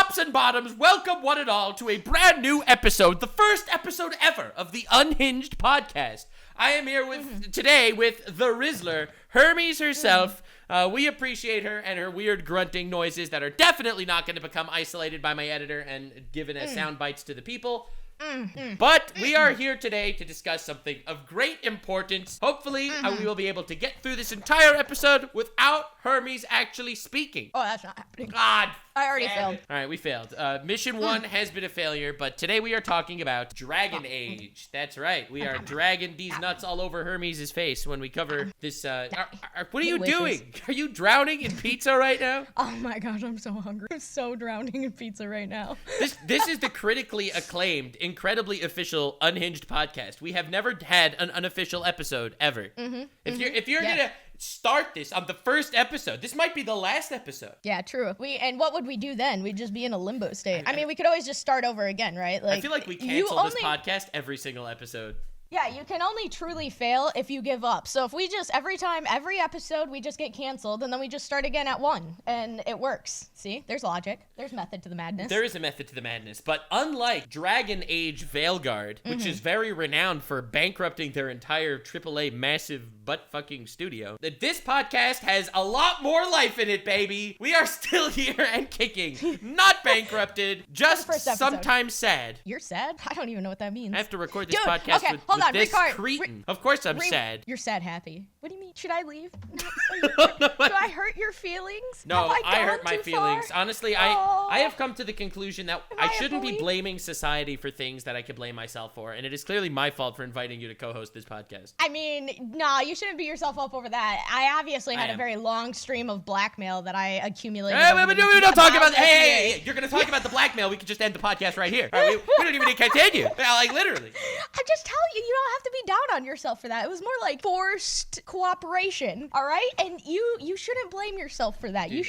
Tops and bottoms, welcome one and all to a brand new episode, the first episode ever of the Unhinged podcast. I am here today with the Rizzler, Hermes herself. We appreciate her and her weird grunting noises that are definitely not going to become isolated by my editor and given as sound bites to the people. But we are here today to discuss something of great importance. Hopefully, we will be able to get through this entire episode without Hermes actually speaking. Oh, that's not happening. God. I already failed. All right, we failed. Mission 1 has been a failure, but today we are talking about Dragon Age. That's right. We are dragging these nuts all over Hermes' face when we cover this. What are you doing? Are you drowning in pizza right now? Oh my gosh, I'm so hungry. I'm so drowning in pizza right now. This is the critically acclaimed, incredibly official Unhinged podcast. We have never had an unofficial episode ever. If you're gonna start this on the first episode, this might be the last episode. Yeah, true. And what would we do then? We'd just be in a limbo state. I mean, we could always just start over again, right? I feel like we cancel this podcast every single episode. Yeah, you can only truly fail if you give up. So if we just, every episode, we just get canceled, and then we just start again at 1, and it works. See? There's logic. There's method to the madness. There is a method to the madness, but unlike Dragon Age Veilguard, which is very renowned for bankrupting their entire AAA massive butt-fucking studio, this podcast has a lot more life in it, baby. We are still here and kicking. Not bankrupted, just sometimes sad. You're sad? I don't even know what that means. I have to record this podcast with this cretin. Of course I'm sad. You're sad happy. What do you mean? Should I leave? Do I hurt your feelings? No, I hurt my feelings. Honestly, I have come to the conclusion that I shouldn't be blaming society for things that I could blame myself for, and it is clearly my fault for inviting you to co-host this podcast. I mean, nah, you shouldn't beat yourself up over that. I obviously had a very long stream of blackmail that I accumulated. We don't talk about that. Hey, you're going to talk about the blackmail. We could just end the podcast right here. All right, we don't even need to continue. Like, literally. I'm just telling you, you don't have to be down on yourself for that. It was more like forced cooperation, all right? And you shouldn't blame yourself for that. Dude, you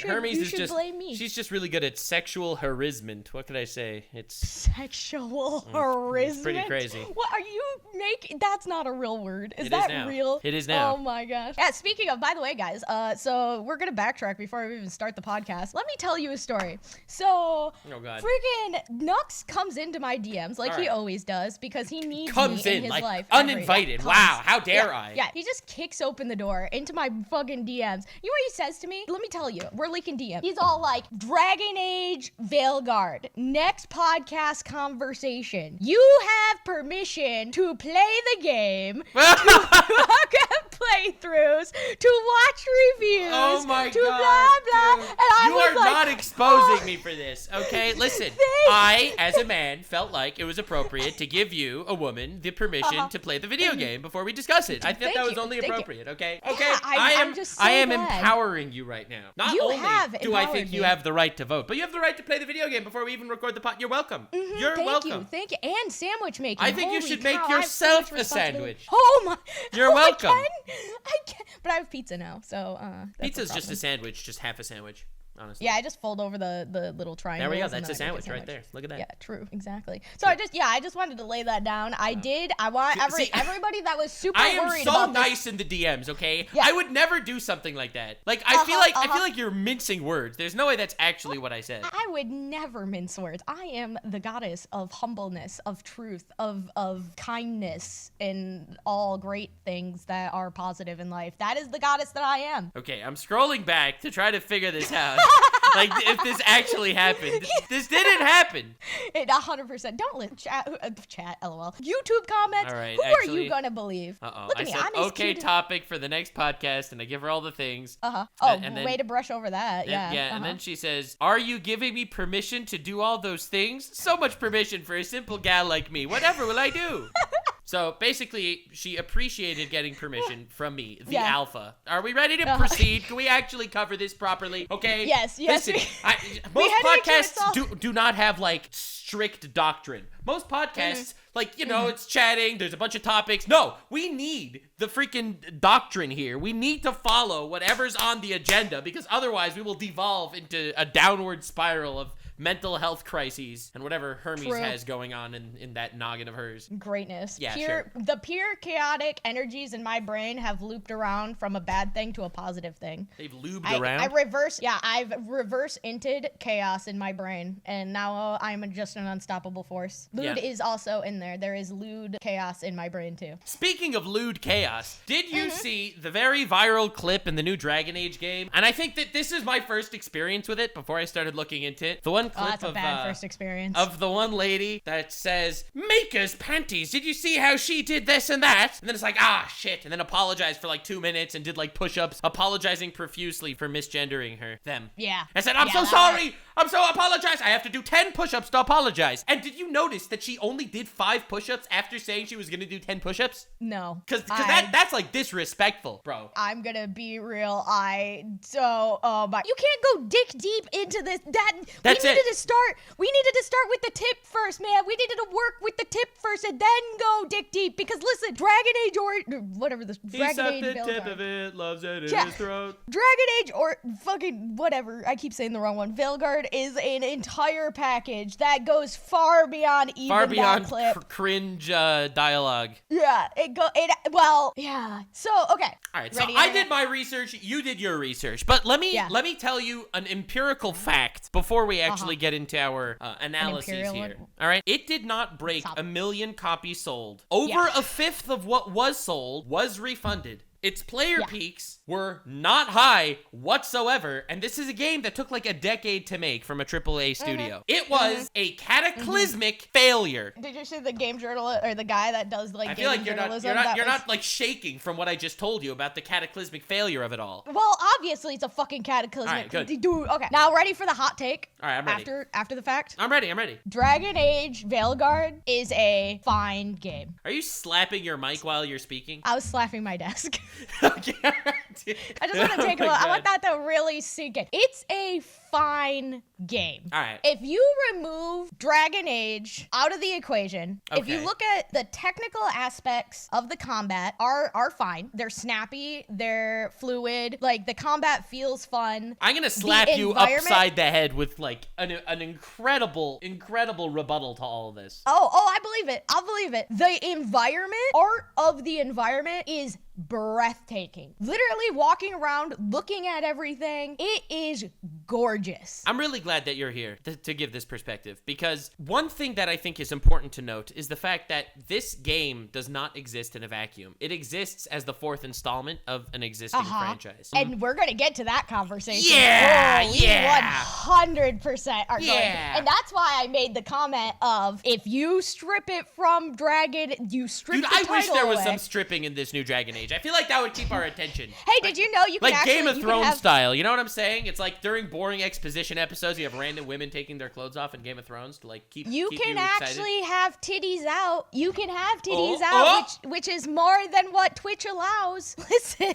should blame me. She's just really good at sexual harassment. What could I say? It's sexual harassment. It's pretty crazy. What are you making? That's not a real word. Is that real? It is now. Oh my gosh. Yeah, speaking of, by the way, guys, so we're going to backtrack before we even start the podcast. Let me tell you a story. So, freaking Nux comes into my DMs like he always does because he needs me in his life. Uninvited. Wow, how dare I? Yeah, he just kicks open the door into my fucking DMs. You know what he says to me? Let me tell you, we're leaking DMs. He's all like, Dragon Age Veilguard, next podcast conversation. You have permission to play the game, to look at playthroughs, to watch reviews, oh my to God, blah, blah. dude. And I you was are like, not exposing me for this, okay? Listen, I, as a man, felt like it was appropriate to give you, a woman, the permission to play the video game before we discuss it. I think that was only appropriate, okay? Okay, Yeah, I am empowering you right now. Not You only have do I think empowered you me. have the right to vote, but you have the right to play the video game before we even record the You're welcome. You're welcome. Thank you. And sandwich making. I think you Holy should make cow, I have so much yourself a responsibility. sandwich. Oh my. You're welcome. I can. But I have pizza now, so that's Pizza's a just a problem. sandwich, just half a sandwich. Honestly. Yeah, I just fold over the little triangle. There we go. That's a sandwich right there. Look at that. Yeah, true. Exactly. So I just wanted to lay that down. I want everybody that was super worried about this. I am so nice in the DMs, okay? Yeah. I would never do something like that. Like I feel like you're mincing words. There's no way that's actually what I said. I would never mince words. I am the goddess of humbleness, of truth, of kindness, and all great things that are positive in life. That is the goddess that I am. Okay, I'm scrolling back to try to figure this out. Like, if this actually happened. This didn't happen. 100%. Don't chat, lol. YouTube comments. All right, Who are you gonna believe? Look at me. I'm okay topic for the next podcast, and I give her all the things. Oh, and then, way to brush over that. Yeah. And then she says, are you giving me permission to do all those things? So much permission for a simple gal like me. Whatever will I do? So basically, she appreciated getting permission from me, the alpha. Are we ready to proceed? Can we actually cover this properly? Okay. Yes. Listen, most podcasts do not have like strict doctrine. Most podcasts, like, you know, it's chatting, there's a bunch of topics. No, we need the freaking doctrine here. We need to follow whatever's on the agenda because otherwise we will devolve into a downward spiral of mental health crises and whatever Hermes True. has going on in that noggin of hers. Greatness. Yeah, sure. The pure chaotic energies in my brain have looped around from a bad thing to a positive thing. They've lubed around? I've reverse inted chaos in my brain, and now I'm just an unstoppable force. Lewd is also in there. There is lewd chaos in my brain, too. Speaking of lewd chaos, did you see the very viral clip in the new Dragon Age game? And I think that this is my first experience with it before I started looking into it. The one clip that's a bad first experience. Of the one lady that says, Mika's panties, did you see how she did this and that? And then it's like, ah, shit. And then apologized for like 2 minutes and did like push-ups, apologizing profusely for misgendering them. Yeah. I said, I'm so sorry. I'm so apologize. I have to do 10 push-ups to apologize. And did you notice that she only did 5 push-ups after saying she was going to do 10 push-ups? No. Because that's like disrespectful, bro. I'm gonna be real. You can't go dick deep into this. We needed to start with the tip first, man. We needed to work with the tip first and then go dick deep. Because listen, Dragon Age or whatever this Dragon Age the tip of it, loves it in his throat. Dragon Age or fucking whatever. I keep saying the wrong one. Veilguard is an entire package that goes far beyond that clip. Cringe dialogue. Yeah, yeah. So okay. All right. So I did my research. You did your research. But let me tell you an empirical fact before we actually get into our analyses here. All right. It did not break 1 million copies sold. Over a fifth of what was sold was refunded. Its player peaks were not high whatsoever, and this is a game that took like a decade to make from a AAA studio. It was a cataclysmic failure. Did you see the game journalist or the guy that does like game journalism? You're not like shaking from what I just told you about the cataclysmic failure of it all. Well, obviously it's a fucking cataclysmic. All right, good. Dude, okay. Now ready for the hot take? All right, I'm ready. After the fact? I'm ready. Dragon Age Veilguard is a fine game. Are you slapping your mic while you're speaking? I was slapping my desk. Okay. I just want to take a look. I want that to really sink in. It's a fine game. All right. If you remove Dragon Age out of the equation, if you look at the technical aspects of the combat are fine. They're snappy, they're fluid, like the combat feels fun. I'm going to slap you upside the head with like an incredible rebuttal to all of this. Oh, I'll believe it. The environment, art of the environment is breathtaking. Literally walking around, looking at everything. It is gorgeous. I'm really glad that you're here to give this perspective, because one thing that I think is important to note is the fact that this game does not exist in a vacuum. It exists as the 4th installment of an existing franchise. And we're going to get to that conversation. Yeah, we 100% are going. And that's why I made the comment of, if you strip it from Dragon, you strip the title wish there was away. some stripping in this new Dragon Age. I feel like that would keep our attention. Hey, did you know you can like actually... Game of Thrones style, you know what I'm saying? It's like during boring exposition episodes, you have random women taking their clothes off in Game of Thrones to like keep you can excited. Actually have titties out. You can have titties out, which is more than what Twitch allows. Listen,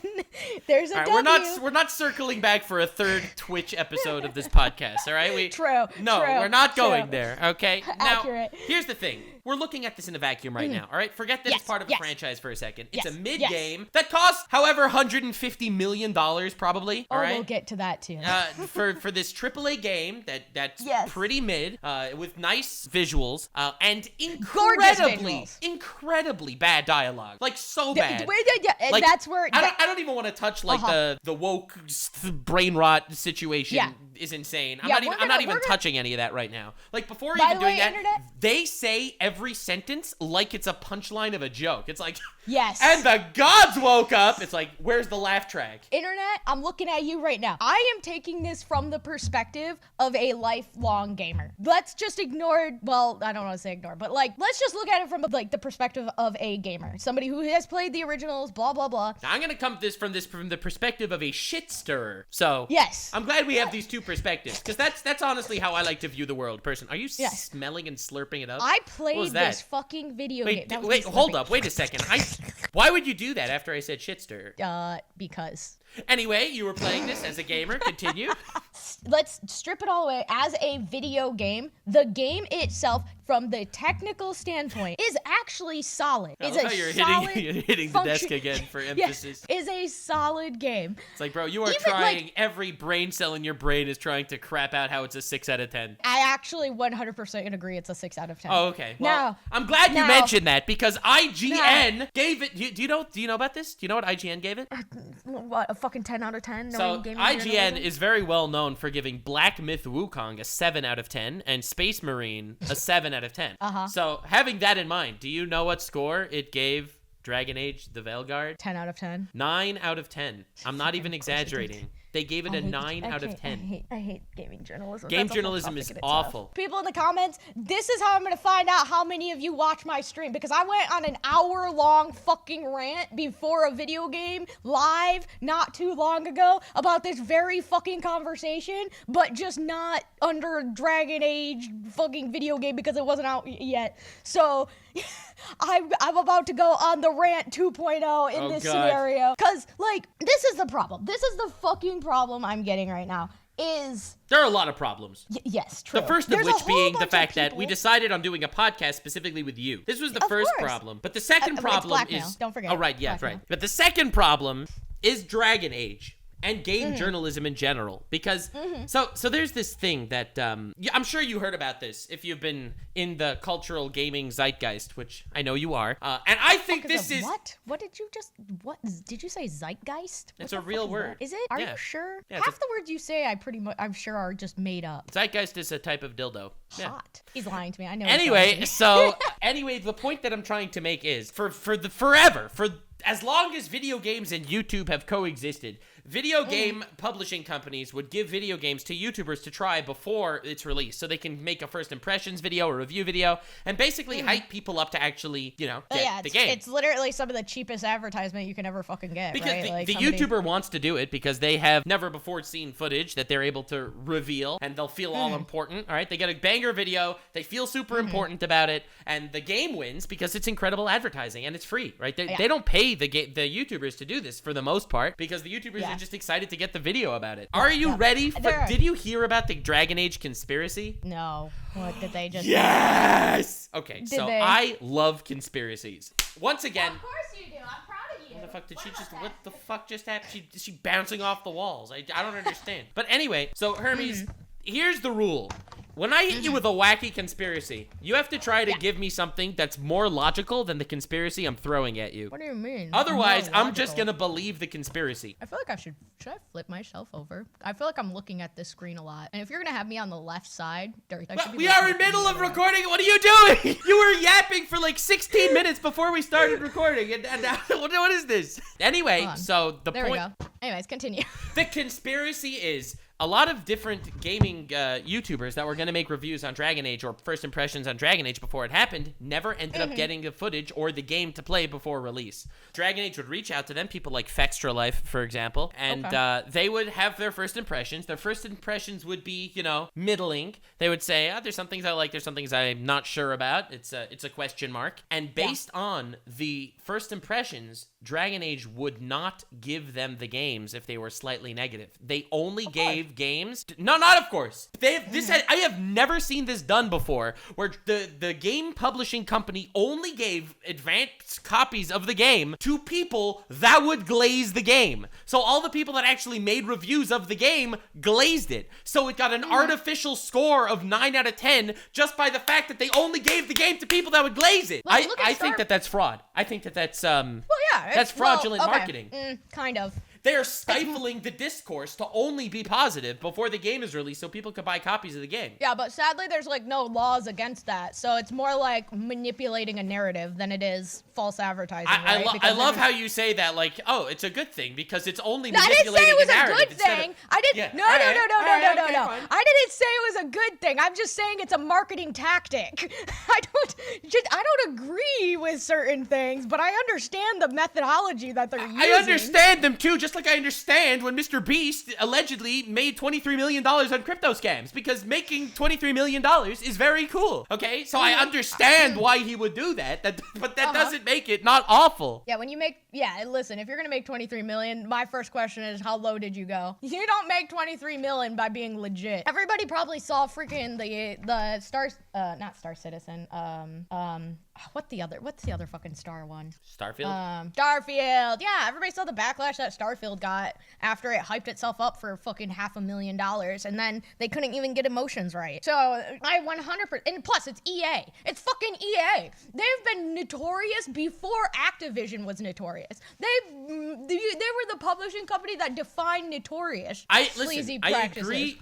there's a W. We're not circling back for a third Twitch episode of this podcast, all right? True. We're not going there, okay? Now, Accurate. Here's the thing. We're looking at this in a vacuum right now, all right? Forget that it's part of a franchise for a second. It's a mid-game that costs, however, $150 million probably, all right? We'll get to that too. for this AAA game that's pretty mid, with nice visuals, and incredibly bad dialogue. Like, so bad. And like, that's where... I don't even want to touch, like, the woke brain rot situation is insane. I'm not even touching any of that right now. Like, before even doing that, Internet? They say every sentence like it's a punchline of a joke. It's like, yes. And the gods woke up. It's like, where's the laugh track? Internet, I'm looking at you right now. I am taking this from the perspective of a lifelong gamer. Let's just ignore, well, I don't want to say ignore, but like, let's just look at it from like the perspective of a gamer. Somebody who has played the originals, blah, blah, blah. Now, I'm going to come from the perspective of a shit stirrer. So, yes. I'm glad we have these two perspectives, because that's honestly how I like to view the world. Person, are you smelling and slurping it up? I played this fucking video game. Wait, hold up. Wait a second. Why would you do that after I said shit stirrer? Because. Anyway, you were playing this as a gamer. Continue. Let's strip it all away. As a video game, the game itself, from the technical standpoint, is actually solid. I love how you're hitting the desk again for emphasis. Yeah, is a solid game. It's like, bro, you are trying, every brain cell in your brain is trying to crap out how it's a 6 out of 10. I actually 100% agree it's a 6 out of 10. Oh, okay. Well, I'm glad you mentioned that, because IGN gave it, do you know about this? Do you know what IGN gave it? What, a fucking 10 out of 10? So IGN is very well known for giving Black Myth Wukong a 7 out of 10 and Space Marine a 7 out of 10. So having that in mind, do you know what score it gave Dragon Age the Veilguard? 10 out of 10. 9 out of 10. I'm not even exaggerating. They gave it a 9 out of 10. I hate gaming journalism. Game journalism is awful. People in the comments, this is how I'm gonna find out how many of you watch my stream, because I went on an hour-long fucking rant before a video game live not too long ago about this very fucking conversation, but just not under Dragon Age fucking video game because it wasn't out yet. So I'm about to go on the rant 2.0 in this scenario, because like this is the problem. This is the fucking problem I'm getting right now. There are a lot of problems. Yes, true. The first of which being the fact that we decided on doing a podcast specifically with you. This was the first problem. But the second problem is... Don't forget. Oh, right. Yeah, right. But the second problem is Dragon Age and game journalism in general. Because, so there's this thing that, I'm sure you heard about this if you've been in the cultural gaming zeitgeist, which I know you are. And I think this is... What did you say zeitgeist? It's a real word. Is it? Are you sure? Yeah, Half the words you say I'm sure are just made up. Zeitgeist is a type of dildo. Hot. He's lying to me. I know. Anyway, the point that I'm trying to make is for as long as video games and YouTube have coexisted, video game publishing companies would give video games to YouTubers to try before it's released, so they can make a first impressions video or review video and basically hype people up to actually, get the game. It's literally some of the cheapest advertisement you can ever fucking get, because right? the YouTuber wants to do it because they have never before seen footage that they're able to reveal, and they'll feel all important, all right? They get a banger video, they feel super important about it, and the game wins because it's incredible advertising and it's free, right? They don't pay the YouTubers to do this for the most part, because the YouTubers are just excited to get the video about it. Are you ready for... Did you hear about the Dragon Age conspiracy? No. What did they just... Yes! Okay, I love conspiracies. Once again... Of course you do. I'm proud of you. What the fuck just happened? She bouncing off the walls. I don't understand. But anyway, so Hermes, here's the rule. When I hit you with a wacky conspiracy, you have to try to give me something that's more logical than the conspiracy I'm throwing at you. What do you mean? Otherwise, I'm just gonna believe the conspiracy. I feel like should I flip myself over? I feel like I'm looking at this screen a lot. And if you're gonna have me on the left side, we are in middle of recording. What are you doing? You were yapping for like 16 minutes before we started recording. And what is this? Anyway, so the point... There we go. Anyways, continue. The conspiracy is... a lot of different gaming YouTubers that were going to make reviews on Dragon Age or first impressions on Dragon Age before it happened never ended up getting the footage or the game to play before release. Dragon Age would reach out to them, people like Fextra Life, for example, and they would have their first impressions. Their first impressions would be, middling. They would say, there's some things I like, there's some things I'm not sure about. It's a question mark. And based on the first impressions, Dragon Age would not give them the games if they were slightly negative. They only gave games. No, not of course. I have never seen this done before, where the game publishing company only gave advanced copies of the game to people that would glaze the game. So all the people that actually made reviews of the game glazed it. So it got an artificial score of 9 out of 10 just by the fact that they only gave the game to people that would glaze it. I think that's fraud. I think that's that's fraudulent marketing. Kind of. They are stifling the discourse to only be positive before the game is released so people could buy copies of the game. Yeah, but sadly there's no laws against that. So it's more like manipulating a narrative than it is false advertising, right? I love how you say that it's a good thing because it's only manipulating a narrative. I didn't say it was a good thing. I didn't. No. I didn't say it was a good thing. I'm just saying it's a marketing tactic. I don't agree with certain things, but I understand the methodology that they're using. I understand them too, just just like I understand when Mr. Beast allegedly made $23 million on crypto scams, because making $23 million is very cool. Okay, so I understand why he would do that. But that doesn't make it not awful. Yeah, listen, if you're gonna make 23 million, my first question is, how low did you go? You don't make 23 million by being legit. Everybody probably saw freaking the not Star Citizen, what's the other fucking Star one? Starfield? Starfield. Yeah, everybody saw the backlash that Starfield got after it hyped itself up for fucking $500,000, and then they couldn't even get emotions right. So I 100%, and plus it's EA. It's fucking EA. They've been notorious before Activision was notorious. They were the publishing company that defined notorious. I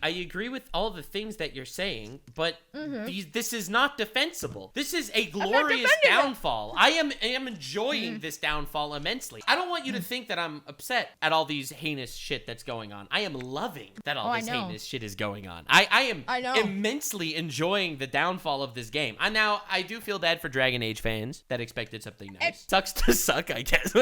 agree with all the things that you're saying, but this is not defensible. This is a glorious downfall. I am enjoying this downfall immensely. I don't want you to think that I'm upset at all these heinous shit that's going on. I am loving that all this heinous shit is going on. I am immensely enjoying the downfall of this game. I do feel bad for Dragon Age fans that expected something nice. Sucks to suck, I guess.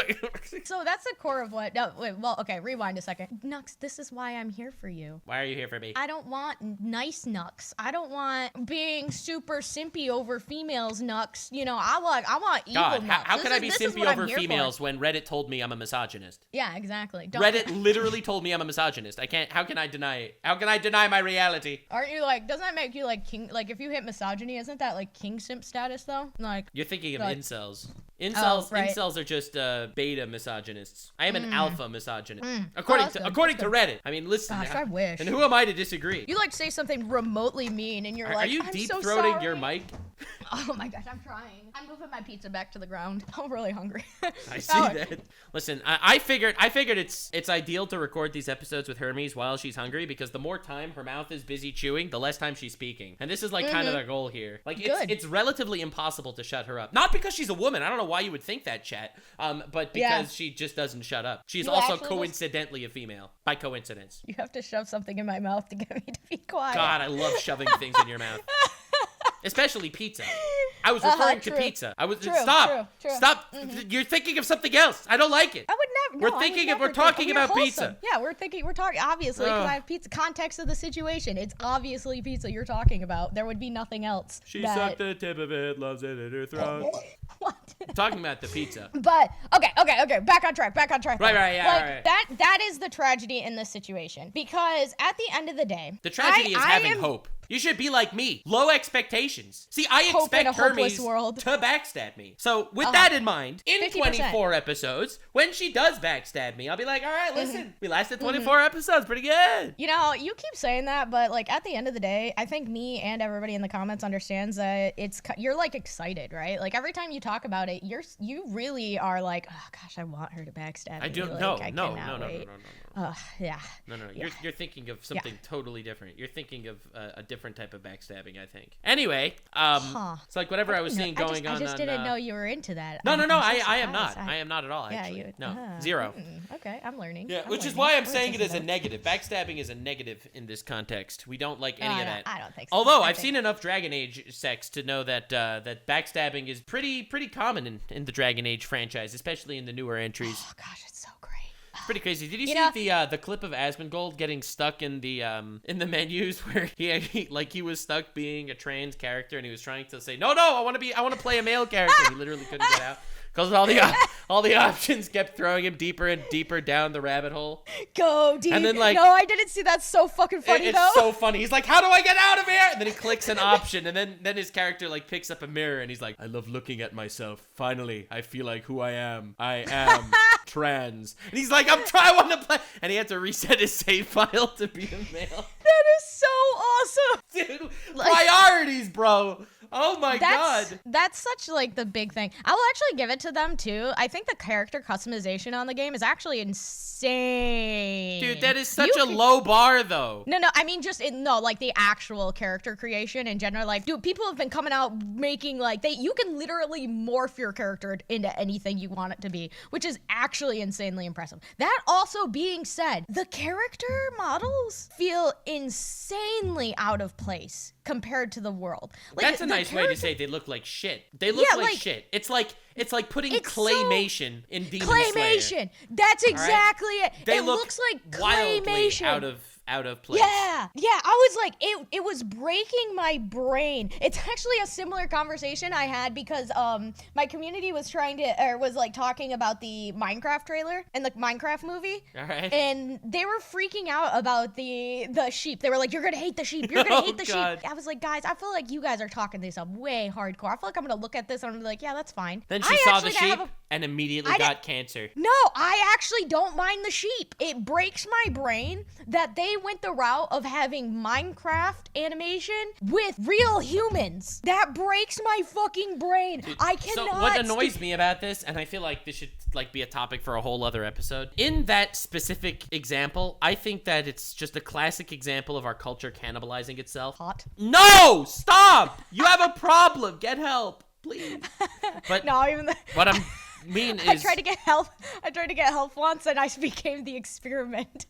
So that's the core of what. No, wait, well, okay, rewind a second. Nux, this is why I'm here for you. Why are you here for me? I don't want nice Nux. I don't want being super simpy over females Nux. You know, I want evil Nux. How can I be simpy over females when Reddit told me I'm a misogynist? Yeah, exactly. Reddit literally told me I'm a misogynist. How can I deny it? How can I deny my reality? Aren't you like, doesn't that make you like king, like if you hit misogyny, isn't that like king simp status though? Like, you're thinking of incels. Incels are just beta misogynists. I am an alpha misogynist. According to Reddit. I mean, listen. Gosh, I wish. And who am I to disagree? You like say something remotely mean and you're like, are you I'm deep so throating sorry. your mic? Oh my gosh, I'm trying. I'm moving my pizza back to the ground. I'm really hungry. I see that. Listen, I figured it's ideal to record these episodes with Hermes while she's hungry, because the more time her mouth is busy chewing, the less time she's speaking. And this is like kind of the goal here. Like it's relatively impossible to shut her up. Not because she's a woman. I don't know why you would think that, chat. But because she just doesn't shut up. She's also coincidentally a female. By coincidence. You have to shove something in my mouth to get me to be quiet. God, I love shoving things in your mouth. Especially pizza. I was referring to pizza. Stop. You're thinking of something else. I don't like it. I would never. We're talking about pizza. Yeah, we're talking obviously because I have pizza. Context of the situation. It's obviously pizza you're talking about. There would be nothing else. She sucked the tip of it, loves it in her throat. What? I'm talking about the pizza. But okay. Back on track. Right, yeah. That is the tragedy in this situation, because at the end of the day, the tragedy is having hope. You should be like me. Low expectations. See, I expect Hermes to backstab me. So with that in mind, in 50%. 24 episodes, when she does backstab me, I'll be like, all right, listen, we lasted 24 episodes. Pretty good. You know, you keep saying that, but like at the end of the day, I think me and everybody in the comments understands that you're like excited, right? Like every time you talk about it, you really are like, oh gosh, I want her to backstab me. I don't like, no. Yeah. No. You're thinking of something totally different. You're thinking of a different type of backstabbing, I think. Anyway, it's like whatever I was seeing going on. I just didn't know you were into that. No. I am not. I am not at all. Actually, zero. Okay, I'm learning. Yeah, which is why I'm saying it as a negative. Backstabbing is a negative in this context. We don't like any of that. I don't think so. Although I've seen enough Dragon Age sex to know that that backstabbing is pretty common in the Dragon Age franchise, especially in the newer entries. Oh gosh, it's so great. It's pretty crazy. Did you see the clip of Asmongold getting stuck in the menus where he was stuck being a trans character and he was trying to say no, I want to play a male character. He literally couldn't get out because all the options kept throwing him deeper and deeper down the rabbit hole. Go deep. And then no, I didn't see that. So fucking funny though. It's so funny. He's like, how do I get out of here? And then he clicks an option, and then his character like picks up a mirror and he's like, I love looking at myself. Finally, I feel like who I am. I am trans. And he's like, I want to play. And he had to reset his save file to be a male. That is so awesome. Dude, priorities, bro. Oh my god. That's such like the big thing. I will actually give it to them too. I think the character customization on the game is actually insane. Dude, that is such a low bar though. No, I mean just like the actual character creation in general. Like, dude, people have been coming out making like you can literally morph your character into anything you want it to be, which is actually insanely impressive. That also being said, the character models feel insanely out of place compared to the world. Like, that's a nice nice way to say they look like shit. They look like shit. It's like putting claymation in Demon Claymation. Slayer. That's exactly it. It looks like wildly claymation. out of place. Yeah, I was like, it was breaking my brain. It's actually a similar conversation I had because my community was talking about the Minecraft trailer and the Minecraft movie. All right. And they were freaking out about the sheep. They were like, you're gonna hate the sheep. You're gonna hate the sheep. I was like, guys, I feel like you guys are talking this up way hardcore. I feel like I'm gonna look at this and I'm gonna be like, yeah, that's fine. Then she saw the sheep and immediately got cancer. No, I actually don't mind the sheep. It breaks my brain that they went the route of having Minecraft animation with real humans. That breaks my fucking brain. Dude, I cannot. So what annoys me about this, and I feel like this should be a topic for a whole other episode. In that specific example, I think that it's just a classic example of our culture cannibalizing itself. Hot. No! Stop! You have a problem. Get help, please. But no, even what I'm mean is I tried to get help once and I became the experiment.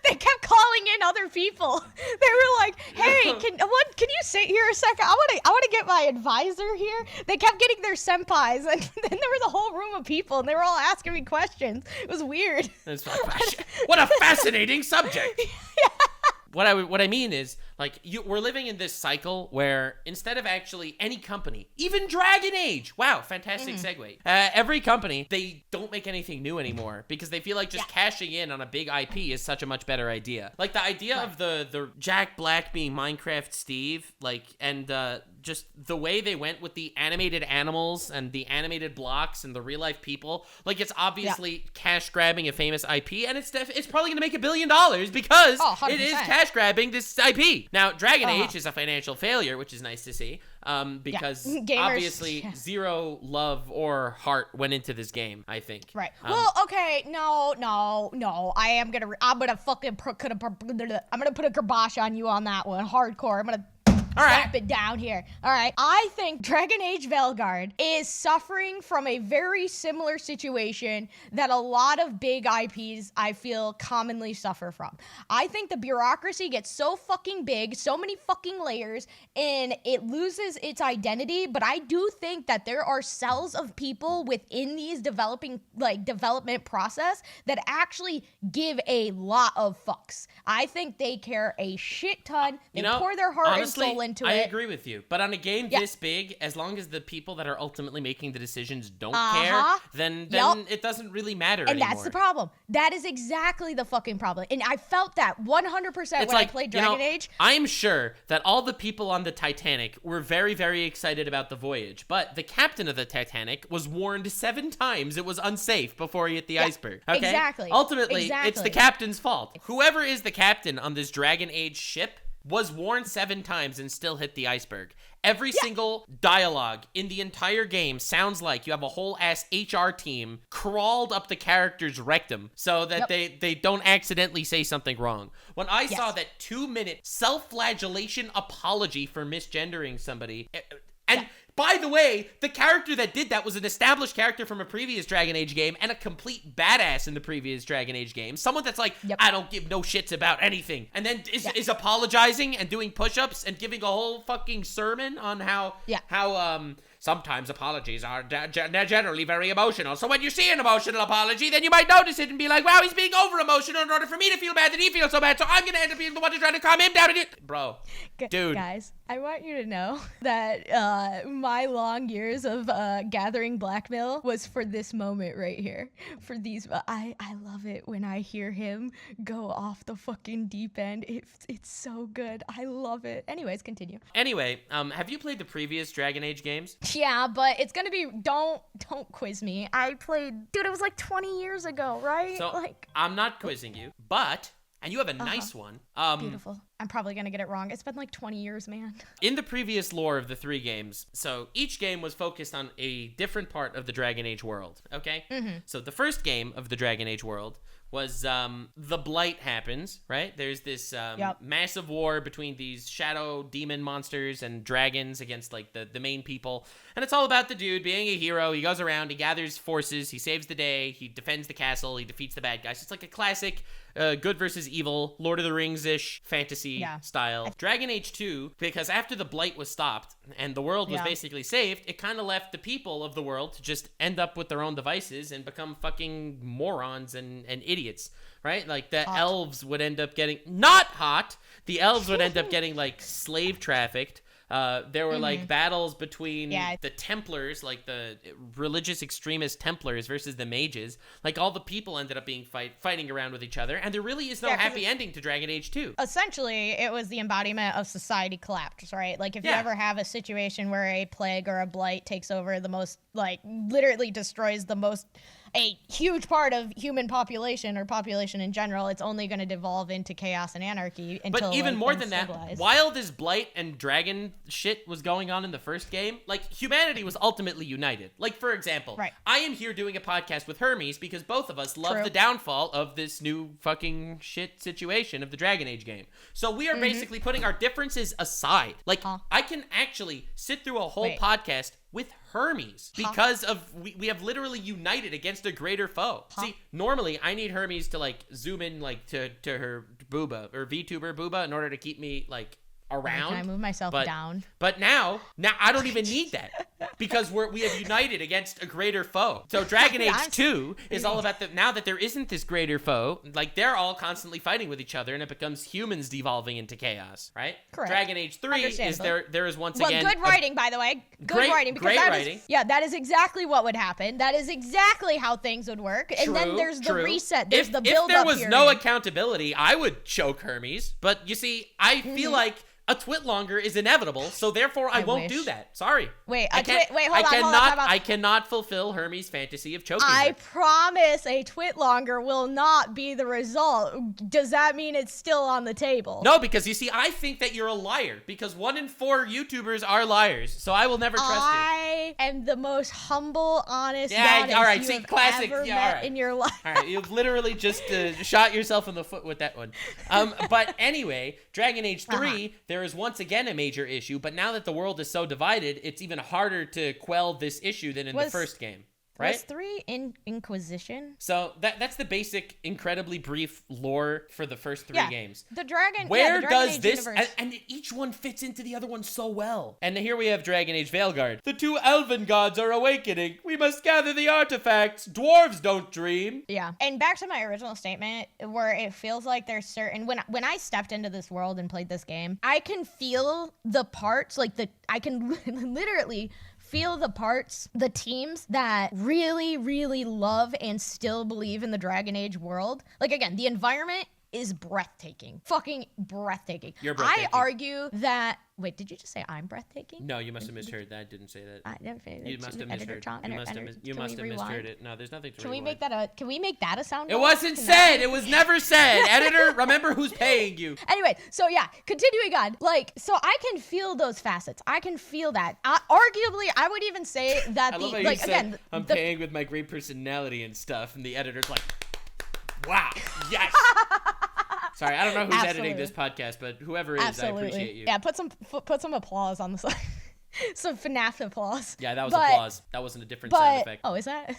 They kept calling in other people. They were like, "Hey, can you sit here a second? I want to get my advisor here." They kept getting their senpais, and then there was a whole room of people, and they were all asking me questions. It was weird. What a fascinating subject. Yeah. What I mean is, like, we're living in this cycle where instead of actually any company, even Dragon Age, wow, fantastic segue. Every company, they don't make anything new anymore because they feel like just cashing in on a big IP is such a much better idea. Like the idea of the Jack Black being Minecraft Steve, like, and just the way they went with the animated animals and the animated blocks and the real life people, like, it's obviously cash grabbing a famous IP, and it's probably gonna make $1 billion because it is cash grabbing this IP. Now, Dragon Age is a financial failure, which is nice to see, because obviously zero love or heart went into this game, I think. Right. Well, okay, no. I'm gonna put a kibosh on you on that one, hardcore. I'm gonna slap it down here. All right. I think Dragon Age Veilguard is suffering from a very similar situation that a lot of big IPs, I feel, commonly suffer from. I think the bureaucracy gets so fucking big, so many fucking layers, and it loses its identity. But I do think that there are cells of people within these development process that actually give a lot of fucks. I think they care a shit ton. They pour their heart and soul into it. I agree with you. But on a game this big, as long as the people that are ultimately making the decisions don't care, then it doesn't really matter anymore. And that's the problem. That is exactly the fucking problem. And I felt that 100% when I played Dragon Age. I'm sure that all the people on the Titanic were very, very excited about the voyage, but the captain of the Titanic was warned 7 times it was unsafe before he hit the iceberg. Okay? Exactly. Ultimately, it's the captain's fault. Whoever is the captain on this Dragon Age ship was warned 7 times and still hit the iceberg. Every single dialogue in the entire game sounds like you have a whole ass HR team crawled up the character's rectum so that they don't accidentally say something wrong. When I saw that 2-minute self-flagellation apology for misgendering somebody, and by the way, the character that did that was an established character from a previous Dragon Age game and a complete badass in the previous Dragon Age game. Someone that's like, I don't give no shits about anything. And then is apologizing and doing push-ups and giving a whole fucking sermon on how sometimes apologies are generally very emotional. So when you see an emotional apology, then you might notice it and be like, wow, he's being over-emotional in order for me to feel bad that he feels so bad, so I'm going to end up being the one to try to calm him down. Bro, dude. Guys, I want you to know that my long years of gathering blackmail was for this moment right here. For these, I love it when I hear him go off the fucking deep end. It's so good. I love it. Anyways, continue. Anyway, have you played the previous Dragon Age games? Yeah, but it's gonna be, don't quiz me. I played, dude, it was like 20 years ago, right? So, I'm not quizzing you, but, and you have a nice one. Beautiful. I'm probably gonna get it wrong. It's been like 20 years, man. In the previous lore of the 3 games, so each game was focused on a different part of the Dragon Age world, okay? So the first game of the Dragon Age world was the Blight happens, right? There's this massive war between these shadow demon monsters and dragons against like the main people. And it's all about the dude being a hero. He goes around, he gathers forces, he saves the day, he defends the castle, he defeats the bad guys. It's like a classic good versus evil, Lord of the Rings-ish fantasy style. Dragon Age 2, because after the blight was stopped and the world was basically saved, it kind of left the people of the world to just end up with their own devices and become fucking morons and idiots, right? Like the elves would end up getting, not hot, the elves would end up getting like slave trafficked. There were like battles between the Templars, like the religious extremist Templars versus the mages. Like all the people ended up being fighting around with each other, and there really is no happy ending to Dragon Age 2. Essentially, it was the embodiment of society collapse, right? Like if you ever have a situation where a plague or a blight takes over the most, like literally destroys a huge part of human population or population in general, it's only going to devolve into chaos and anarchy until, but even like, more than civilized. that, while this blight and dragon shit was going on in the first game, like humanity was ultimately united. Like for example, I am here doing a podcast with Hermes because both of us love the downfall of this new fucking shit situation of the Dragon Age game. So we are basically putting our differences aside. Like I can actually sit through a whole podcast with Hermes because of we have literally united against a greater foe. See, normally I need Hermes to like zoom in like to her booba or VTuber booba in order to keep me like around. Can I move myself down? But now I don't even need that because we have united against a greater foe. So Dragon Age 2 is all about now that there isn't this greater foe, like they're all constantly fighting with each other and it becomes humans devolving into chaos, right? Correct. Dragon Age 3 is there is once again good writing, by the way. Good writing. Because great writing. That is exactly what would happen. That is exactly how things would work. And then there's the reset. There's the build-up. If there was no accountability, I would choke Hermes. But you see, I feel like a twitlonger is inevitable, so therefore I won't do that. Sorry. Hold on. I cannot fulfill Hermes' fantasy of choking I her. promise a twitlonger will not be the result. Does that mean it's still on the table? No, because you see, I think that you're a liar, because 1 in 4 YouTubers are liars, so I will never trust you. I am the most humble, honest, goddess you have ever met in your life. All right, you've literally just shot yourself in the foot with that one. But anyway, Dragon Age 3, there is once again a major issue, but now that the world is so divided, it's even harder to quell this issue than in the first game. Right? Was 3 Inquisition? So that's the basic, incredibly brief lore for the first 3 games. The Dragon. Where the does Dragon this universe. and each one fits into the other one so well? And here we have Dragon Age Veilguard. The 2 elven gods are awakening. We must gather the artifacts. Dwarves don't dream. Yeah. And back to my original statement, where it feels like there's certain when I stepped into this world and played this game, I can feel the parts, like I can literally feel the parts, the teams that really, really love and still believe in the Dragon Age world. Like, again, the environment is breathtaking. Fucking breathtaking. You're breathtaking. I argue that... Wait, did you just say I'm breathtaking? No, you must have misheard that. I didn't say that. You must have misheard. You must have misheard it. No, there's nothing to rewind. Can we make that a sound? It wasn't said. It was never said. Editor, remember who's paying you. Anyway, so yeah, continuing on. Like, so I can feel those facets. I can feel that. Arguably, I would even say that I'm paying with my great personality and stuff, and the editor's like, wow, yes. Sorry, I don't know who's editing this podcast, but whoever is, I appreciate you. Yeah, put some applause on the side. Some FNAF applause. Yeah, that was applause. That wasn't a different sound effect. Oh, is that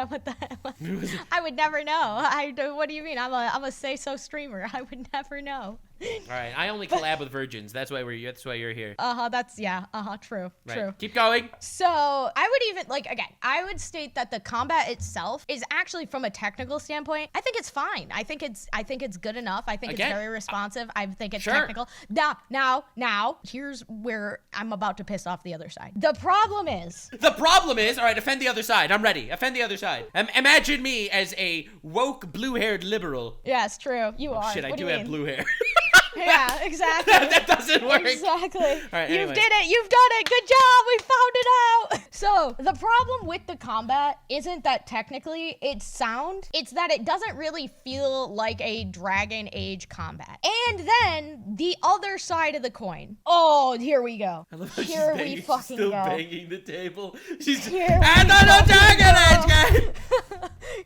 what that was? I would never know. What do you mean? I'm a say-so streamer. I would never know. All right, I only collab with virgins. That's why you're here. True. Keep going. So I would even I would state that the combat itself is actually, from a technical standpoint, I think it's fine. I think it's good enough. I think it's very responsive. I think it's technical. Now, here's where I'm about to piss off the other side. The problem is, all right, offend the other side. I'm ready. Offend the other side. Imagine me as a woke blue-haired liberal. Yeah, it's true. You are. Shit, I do have blue hair. Yeah, exactly. That doesn't work. Exactly. All right, anyway. You did it. You've done it. Good job. We found it out. So the problem with the combat isn't that technically it's sound. It's that it doesn't really feel like a Dragon Age combat. And then the other side of the coin. Oh, here we go. I love how here we fucking still go. banging the table. She's here and on a Dragon Age game.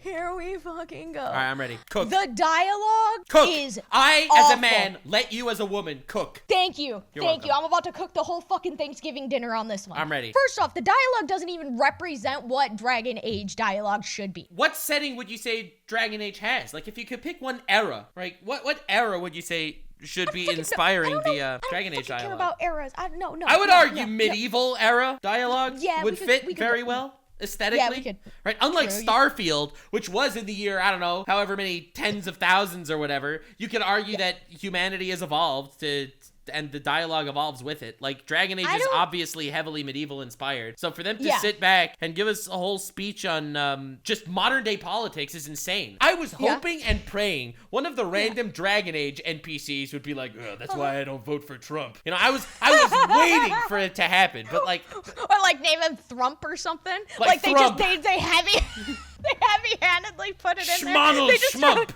Here we fucking go. All right, I'm ready. Cook. The dialogue Cook. is I, awful. as a man, let you as a woman cook. Thank you. You're Thank you. welcome. I'm about to cook the whole fucking Thanksgiving dinner on this one. I'm ready. First off, the dialogue doesn't even represent what Dragon Age dialogue should be. What setting would you say Dragon Age has? Like, if you could pick one era, right? What era would you say should be inspiring the Dragon Age I don't dialogue? care about eras. I would argue medieval era dialogue would we fit could very go- well. Aesthetically, Yeah, we could. Right? Unlike True. Starfield, which was in the year, I don't know, however many tens of thousands or whatever, you could argue that humanity has evolved and the dialogue evolves with it. Like, Dragon Age is obviously heavily medieval inspired. So for them to sit back and give us a whole speech on just modern day politics is insane. I was hoping and praying one of the random Dragon Age NPCs would be like, that's why I don't vote for Trump. You know, I was waiting for it to happen, but like... Or like name him Thrump or something. Like they Thrump. just, they heavy... They heavy-handedly put it in there. Schmonel They just Schmump.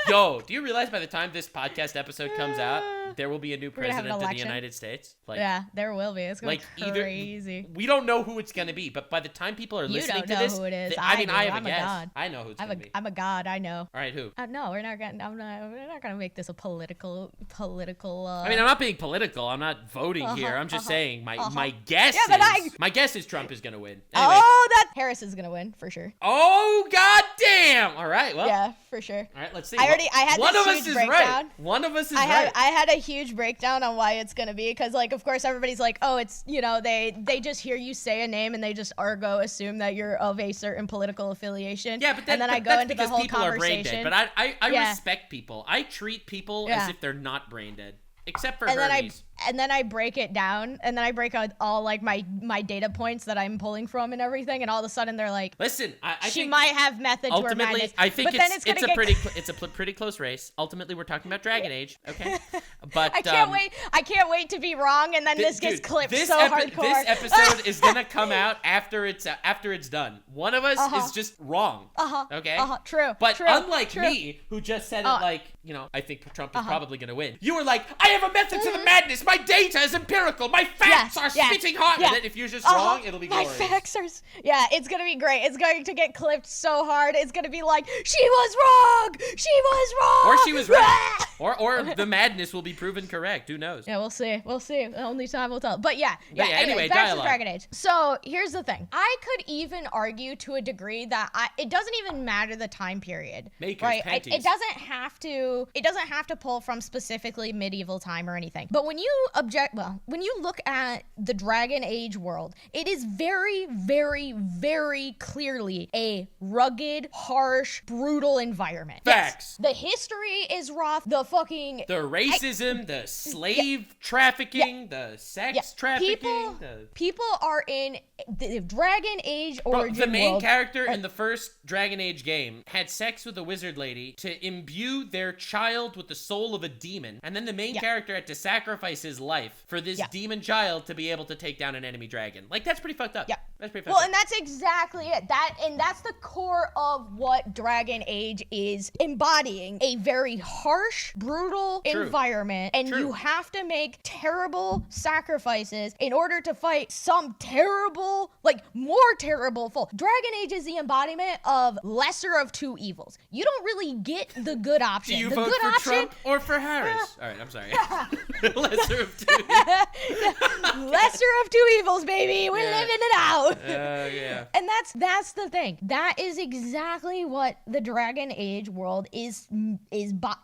Yo, do you realize by the time this podcast episode comes out, there will be a new gonna have an president of the election. United States? Like, Yeah, there will be. It's gonna be either crazy. we don't know who it's gonna be, but by the time people are You listening don't to know this, who it is. I I mean, do. I have I'm a a guess. god. I know who it's gonna be. I'm a god. I know. All right, who? No, we're not gonna. We're not gonna make this a political. I mean, I'm not being political. I'm not voting here. I'm just saying my guess Yeah, but is my guess is Trump is gonna win. Anyway. Oh, that Harris is gonna win for sure. Oh, god damn! All right, well. Yeah, for sure. All right, let's see. I had one this of us huge is breakdown. right. One of us is right. I had a huge breakdown on why it's gonna be because, like, of course, everybody's like, oh, it's they just hear you say a name and they just assume that you're of a certain political affiliation. Yeah, but and then I go that's into the because whole people are brain conversation. dead. But I Yeah. respect people. I treat people Yeah. as if they're not brain dead, except for and Hermes. then I break it down, and then I break out all like my data points that I'm pulling from and everything, and all of a sudden they're like, Listen, I she think might have method to her ultimately, madness. I think but then it's a gonna pretty close race. Ultimately, we're talking about Dragon Age, okay? But I can't wait to be wrong, and then this gets dude, clipped this hardcore. This episode is gonna come out after it's done. One of us is just wrong. Okay. True. But true, unlike true. me, who just said it like, I think Trump is probably gonna win. You were like, I have a method to the madness. My data is empirical. My facts are spitting hot. Yeah. And then if you're just wrong, it'll be glorious. My facts are. Yeah, it's gonna be great. It's going to get clipped so hard. It's gonna be like, she was wrong. She was wrong. Or she was right. or the madness will be proven correct. Who knows? Yeah, we'll see. We'll see. Only time will tell. But yeah. Anyway, back dialogue. to Dragon Age. So here's the thing. I could even argue to a degree that it doesn't even matter the time period. Makers, right? panties. It doesn't have to. It doesn't have to pull from specifically medieval time or anything. But when you look at the Dragon Age world, it is very, very, very clearly a rugged, harsh, brutal environment. Facts. Yes, the history is rough. The fucking The racism, the slave trafficking, the sex trafficking. People are in the Dragon Age Bro, origin the main world. character in the first Dragon Age game had sex with a wizard lady to imbue their child with the soul of a demon, and then the main character had to sacrifice his life for this demon child to be able to take down an enemy dragon. Like, that's pretty fucked up. Yeah. That's pretty fucked up. And that's exactly it. That's the core of what Dragon Age is embodying. A very harsh, brutal environment, and you have to make terrible sacrifices in order to fight some terrible, more terrible foe. Dragon Age is the embodiment of lesser of two evils. You don't really get the good option. Do you the vote good for option, Trump or for Harris? All right, I'm sorry. Lesser of two. lesser of two evils, baby. We're living it out. Yeah. And that's the thing. That is exactly what the Dragon Age world is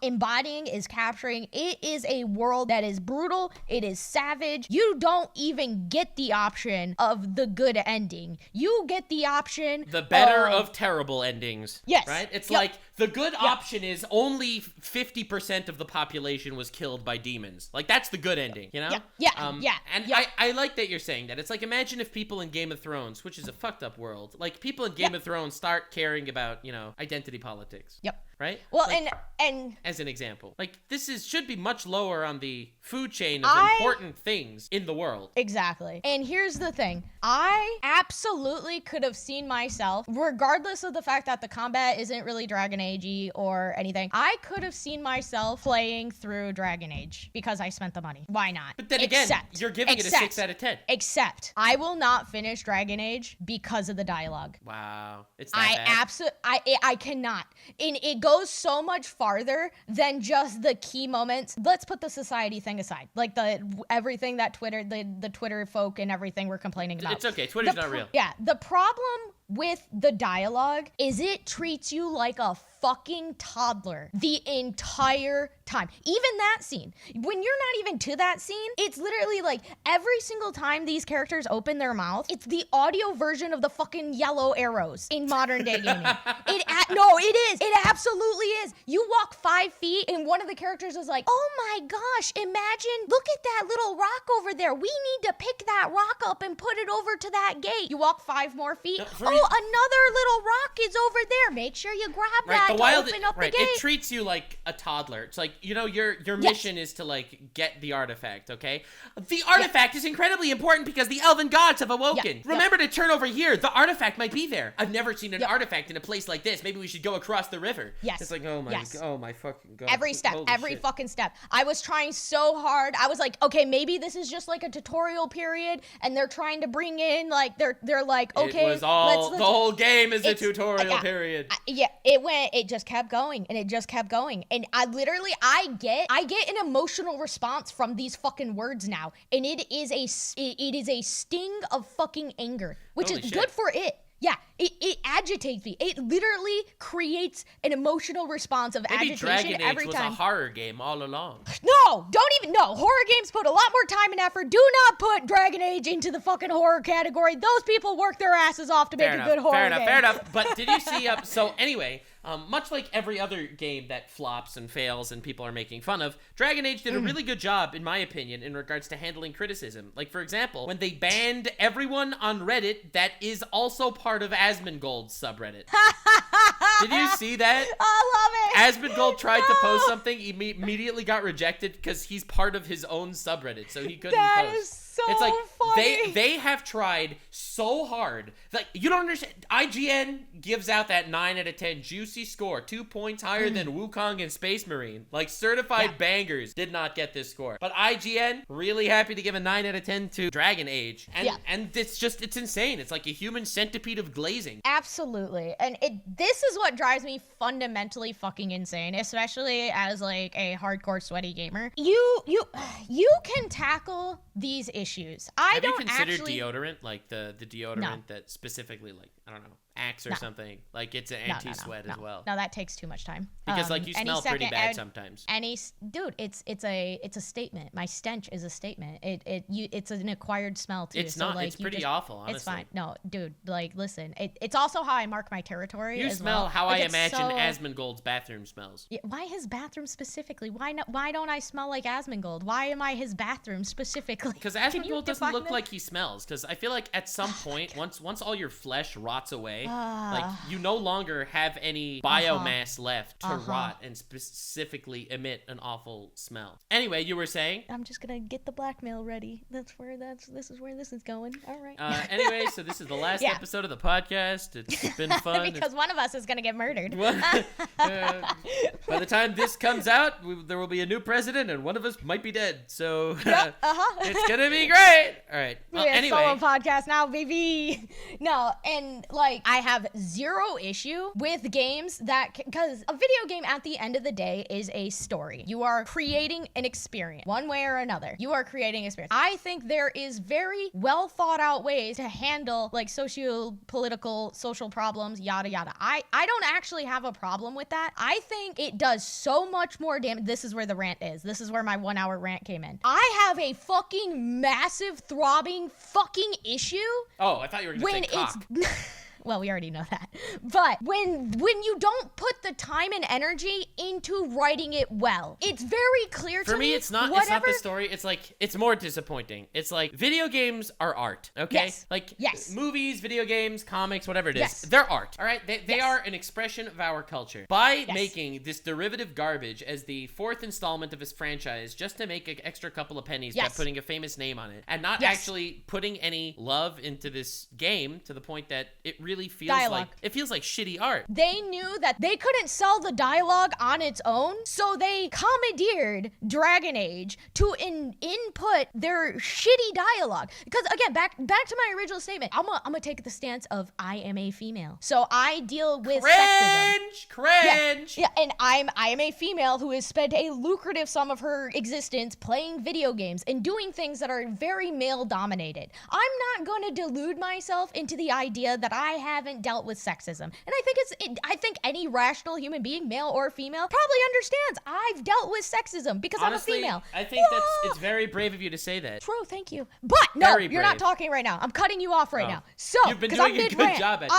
embodying, is capturing. It is a world that is brutal. It is savage. You don't even get the option of the good ending. You get the option The better of terrible endings. Yes. Right? It's like the good option is only 50% of the population was killed by demons. Like, that's the good ending, you know? And I like that you're saying that. It's like, imagine if people in Game of Thrones, which is a fucked up world, like people in Game of Thrones start caring about, identity politics. Yep. right? Well, like, and as an example, like should be much lower on the food chain of important things in the world. Exactly. And here's the thing. I absolutely could have seen myself, regardless of the fact that the combat isn't really Dragon Age-y or anything, I could have seen myself playing through Dragon Age because I spent the money. Why not? But then again, you're giving it a 6 out of 10. Except I will not finish Dragon Age because of the dialogue. Wow. It's that bad? I cannot. And it goes so much farther than just the key moments. Let's put the society thing aside. Like everything that Twitter, the Twitter folk and everything we're complaining about. It's okay. Twitter's not real. Yeah. The problem with the dialogue is it treats you like a fucking toddler the entire time. Even that scene, when you're not even to that scene, it's literally like every single time these characters open their mouth, it's the audio version of the fucking yellow arrows in modern day gaming. No, it is. It absolutely is. You walk 5 feet and one of the characters is like, oh my gosh, imagine, look at that little rock over there. We need to pick that rock up and put it over to that gate. You walk 5 more feet. Another little rock is over there. Make sure you grab that to open up the gate. It treats you like a toddler. It's like, you know, your mission is to, like, get the artifact, okay? The artifact is incredibly important because the elven gods have awoken. Remember to turn over here. The artifact might be there. I've never seen an artifact in a place like this. Maybe we should go across the river. Yes. It's like, oh my fucking God. Every step, every fucking step. I was trying so hard. I was like, okay, maybe this is just like a tutorial period and they're trying to bring in, like, they're like, okay, it was all, the whole game is a tutorial period. It just kept going and it just kept going. And I get an emotional response from these fucking words now. And it is a sting of fucking anger, which is good for it. Yeah, it agitates me. It literally creates an emotional response of agitation every time. Maybe Dragon Age was a horror game all along. No, don't even, no. Horror games put a lot more time and effort. Do not put Dragon Age into the fucking horror category. Those people work their asses off to make a good horror game. Fair enough. But did you see, so anyway, much like every other game that flops and fails and people are making fun of, Dragon Age did a really good job, in my opinion, in regards to handling criticism. Like, for example, when they banned everyone on Reddit that is also part of Asmongold's subreddit. Did you see that? I love it. Asmongold tried to post something, he immediately got rejected because he's part of his own subreddit, so he couldn't post. That is so it's like funny. they have tried so hard. Like, you don't understand. IGN gives out that 9 out of 10 juicy score, 2 points higher than Wukong and Space Marine. Like, certified bangers did not get this score. But IGN really happy to give a 9 out of 10 to Dragon Age. And it's insane. It's like a human centipede of glazing. Absolutely. And this is what drives me fundamentally fucking insane, especially as like a hardcore sweaty gamer. You can tackle these issues. Have you considered deodorant, like the deodorant that specifically, like, I don't know, Axe or something? Like, it's an anti-sweat as well. No, that takes too much time. Because like you smell pretty bad sometimes. Dude, it's a statement. My stench is a statement. It's an acquired smell too. It's not. Like, it's pretty awful. Honestly. It's fine. No, dude. Like, listen. It's also how I mark my territory. You smell how I imagine Asmongold's bathroom smells. Yeah, why his bathroom specifically? Why not? Why don't I smell like Asmongold? Why am I his bathroom specifically? Because Asmongold doesn't look like he smells. Because I feel like at some point, once all your flesh rots away, like you no longer have any biomass left to rot and specifically emit an awful smell. Anyway, you were saying? I'm just gonna get the blackmail ready. This is where this is going. All right. Anyway, so this is the last episode of the podcast. It's been fun. Because one of us is gonna get murdered. By the time this comes out, there will be a new president and one of us might be dead. So it's gonna be great. All right. Well, anyway. Solo podcast now, baby. No, and like I have zero issue with games because a video game at the end of the day is a story. You are creating an experience one way or another. You are creating experience. I think there is very well thought out ways to handle like socio-political, social problems, yada yada. I don't actually have a problem with that. I think it does so much more damage. This is where the rant is. This is where my 1 hour rant came in. I have a fucking massive throbbing fucking issue. Oh, I thought you were going to say cock. well, we already know that. But when you don't put the time and energy into writing it well, it's very clear to me. For me, it's not the story. It's like, it's more disappointing. It's like, video games are art, okay? Yes. Like, Yes. movies, video games, comics, whatever it is, Yes. they're art, all right? They Yes. are an expression of our culture. By Yes. making this derivative garbage as the fourth installment of his franchise just to make an extra couple of pennies by Yes. putting a famous name on it, and not Yes. actually putting any love into this game to the point that it really feels Dialogue. like shitty art. They knew that they couldn't sell the dialogue on its own, so they commandeered Dragon Age to input their shitty dialogue. Because again, back to my original statement, I'm gonna take the stance of I am a female, so I deal with sexism. Cringe. Yeah, and I am a female who has spent a lucrative sum of her existence playing video games and doing things that are very male dominated. I'm not going to delude myself into the idea that I haven't dealt with sexism. And I think any rational human being, male or female, probably understands I've dealt with sexism because Honestly, I'm a female. I think it's very brave of you to say that. True, thank you. But no, Very you're not brave. talking right now. I'm cutting you off right now. So, You've been 'cause doing I'm a good mid-rant. job at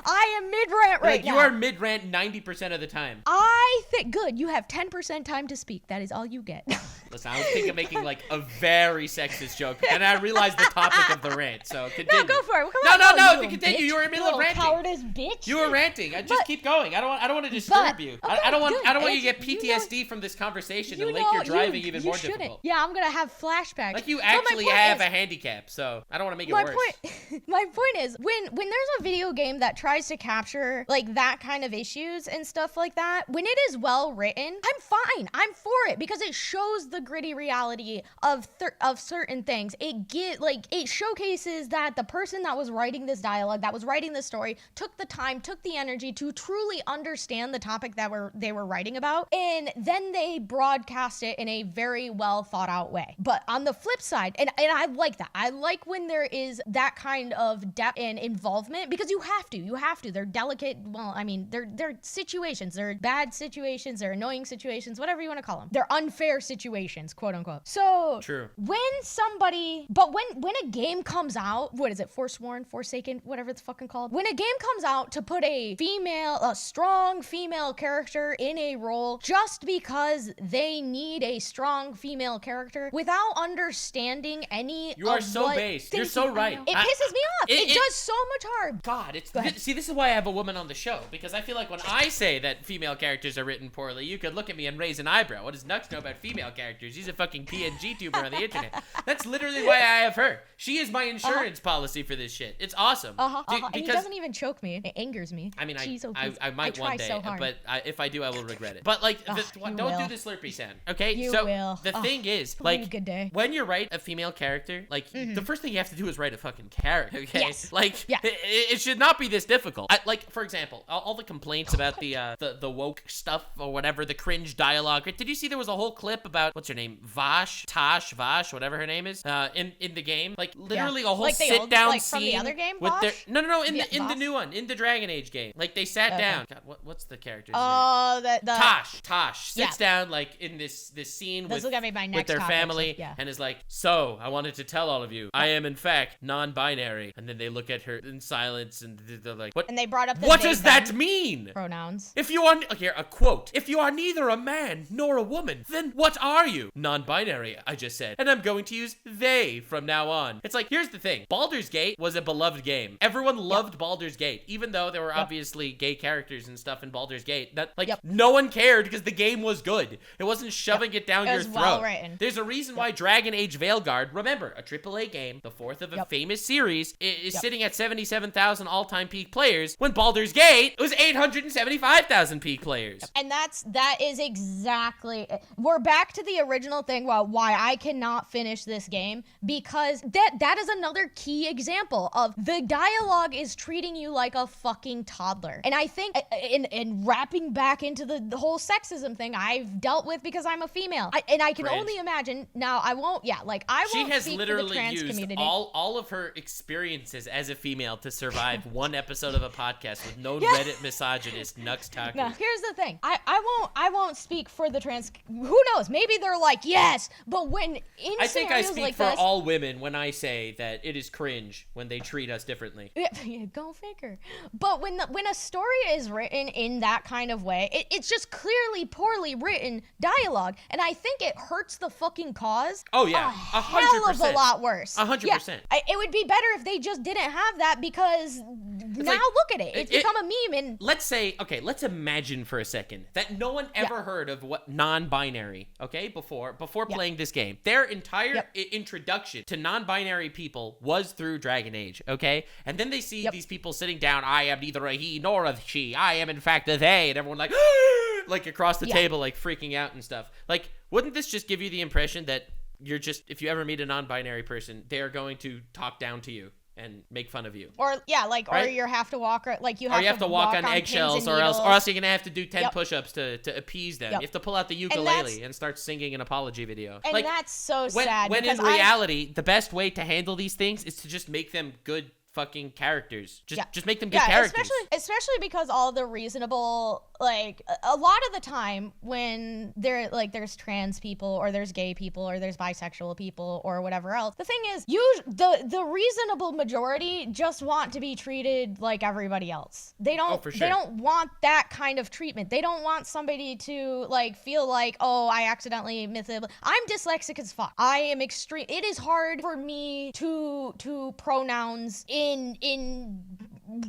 I am mid-rant right now. You are mid-rant 90% of the time. I think, good, you have 10% time to speak. That is all you get. Listen, I was thinking of making like a very sexist joke, and I realized the topic of the rant, so continue. No, go for it. Come on, No, you continue. bitch. You were in the middle You of ranting. cowardice bitch. You were ranting. Just keep going. I don't want to disturb you. okay, I don't want good. you to get You know- PTSD from this conversation and make your driving even more shouldn't. difficult. Yeah, I'm gonna have flashbacks. Like you But my actually point have is- a handicap, so I don't want to make it my worse. my point is when there's a video game that tries to capture like that kind of issues and stuff like that, when it is well written, I'm fine. I'm for it because it shows the gritty reality of certain things. It showcases that the person that was writing this dialogue, that was writing this story, took the time, took the energy to truly understand the topic that they were writing about, and then they broadcast it in a very well thought out way. But on the flip side, and I like that. I like when there is that kind of depth and involvement because you have to. They're delicate. Well, I mean, they're situations. They're bad situations. They're annoying situations. Whatever you want to call them. They're unfair situations, quote unquote. So True. when a game comes out, what is it? Forsworn, Forsaken, whatever it's fucking called. When a game comes out to put a strong female character in a role just because they need a strong female character without understanding any You are so based. You're so right. It pisses me off. It does so much harm. God, Go ahead. see, this is why I have a woman on the show, because I feel like when I say that female characters are written poorly, you could look at me and raise an eyebrow. What does Nux know about female characters? He's a fucking PNG tuber on the internet. That's literally why I have her. She is my insurance policy for this shit. It's awesome. And he doesn't even choke me. It angers me. I mean, Jeez, I might try one day, so hard. but if I do, I will regret it. But like, you don't will. do the Slurpee sound, okay? You so will. the thing is, be like, a good day. when you write a female character, like, the first thing you have to do is write a fucking character, okay? Yes. Like, Yeah. it should not be this difficult. Like, for example, all the complaints about the woke stuff or whatever, the cringe dialogue. Did you see there was a whole clip about what's her name, Vash, whatever her name is, in the game? Like, literally a whole Like the sit old- down like scene from the other game, with their Vash? in Yeah, the Vash? new one, in the Dragon Age game. Like, they sat Okay. down. God, what's the character's name? Oh, the Tosh sits down like in this scene This with, is gonna be my with next their topic, so, family yeah. and is like, so I wanted to tell all of you, I am in fact non-binary. And then they look at her in silence and they're like, what? And they brought up the What they, does them that mean? pronouns. If you are, here, a quote. If you are neither a man nor a woman, then what are you? Non-binary, I just said. And I'm going to use they from now on. It's like, here's the thing. Baldur's Gate was a beloved game. Everyone loved Baldur's Gate, even though there were obviously gay characters and stuff in Baldur's Gate. That, like, no one cared because the game was good. It wasn't shoving it down It your was throat. well written. There's a reason why Dragon Age Veilguard, remember, a AAA game, the fourth of a famous series, is sitting at 77,000 all-time peak players, when Baldur's Gate was 875,000 peak players. And that is exactly, we're back to the original thing about why I cannot finish this game, because that is another key example of the dialogue is treating you like a fucking toddler. And I think in wrapping back into the whole sexism thing I've dealt with because I'm a female. I can only imagine, now I won't She has speak literally for the trans used community. all of her experiences as a female to survive one episode of a podcast with no Reddit misogynist Nux Taku. Now, here's the thing. I won't speak for the trans. Who knows? Maybe they're like, yes, but when in I think I scenarios speak like for this, all women when I say that it is cringe when they treat us differently. Go figure. But when a story is written in that kind of way, it's just clearly poorly written dialogue, and I think it hurts the fucking cause. Oh yeah, 100%. Hell of a lot worse. 100%. It would be better if they just didn't have that, because now look at it. It's become a meme. And let's imagine for a second that no one ever heard of what non-binary, okay, before playing this game. Their entire introduction to non-binary people was through Dragon Age, okay? And then they see these people sitting down, I am neither a he nor a she, I am in fact a they, and everyone like, like across the table, like freaking out and stuff. Like, wouldn't this just give you the impression that you're just, if you ever meet a non-binary person, they're going to talk down to you and make fun of you? Or or you have to walk, you have to walk on eggshells, or else you're gonna have to do 10 push-ups to appease them. You have to pull out the ukulele and start singing an apology video. And that's so sad. When in reality, the best way to handle these things is to just make them good fucking characters. Just make them good characters. Especially because all the reasonable, like, a lot of the time when there's trans people, or there's gay people, or there's bisexual people, or whatever else, the thing is, the reasonable majority just want to be treated like everybody else. They don't they don't want that kind of treatment. They don't want somebody to like feel like, oh, I accidentally I'm dyslexic as fuck. I am extreme. It is hard for me to pronouns in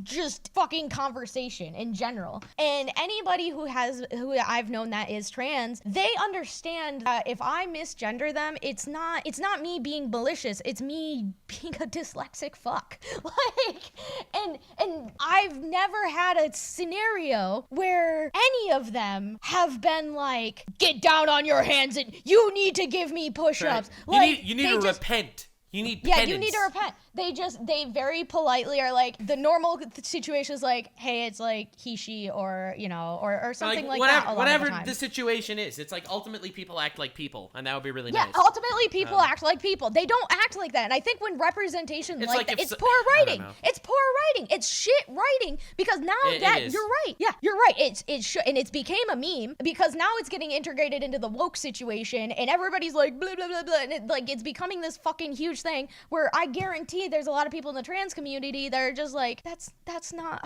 just fucking conversation in general. And anybody who I've known that is trans, they understand that if I misgender them, it's not me being malicious, it's me being a dyslexic fuck. Like, and I've never had a scenario where any of them have been like, get down on your hands and you need to give me push-ups. Right. Like, you need to repent. You need penance. Yeah, you need to repent. They very politely are like, the normal situation is like, hey, it's like he, she, or, or something like that. Whatever the situation is, it's like ultimately people act like people, and that would be really nice. Yeah, ultimately people act like people. They don't act like that. And I think when representation like that, it's poor writing. It's poor writing. It's shit writing, because now you're right. Yeah, you're right. And it's became a meme because now it's getting integrated into the woke situation, and everybody's like, blah, blah, blah, blah. And it's becoming this fucking huge thing where I guarantee there's a lot of people in the trans community that are just like, that's not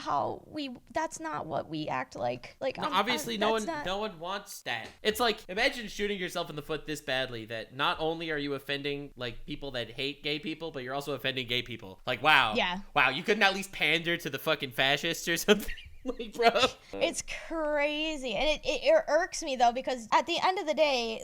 what we act like. Like, no, obviously no one wants that. It's like, imagine shooting yourself in the foot this badly that not only are you offending like people that hate gay people, but you're also offending gay people. Like, wow, you couldn't at least pander to the fucking fascists or something. Like, bro, it's crazy. And it irks me though, because at the end of the day,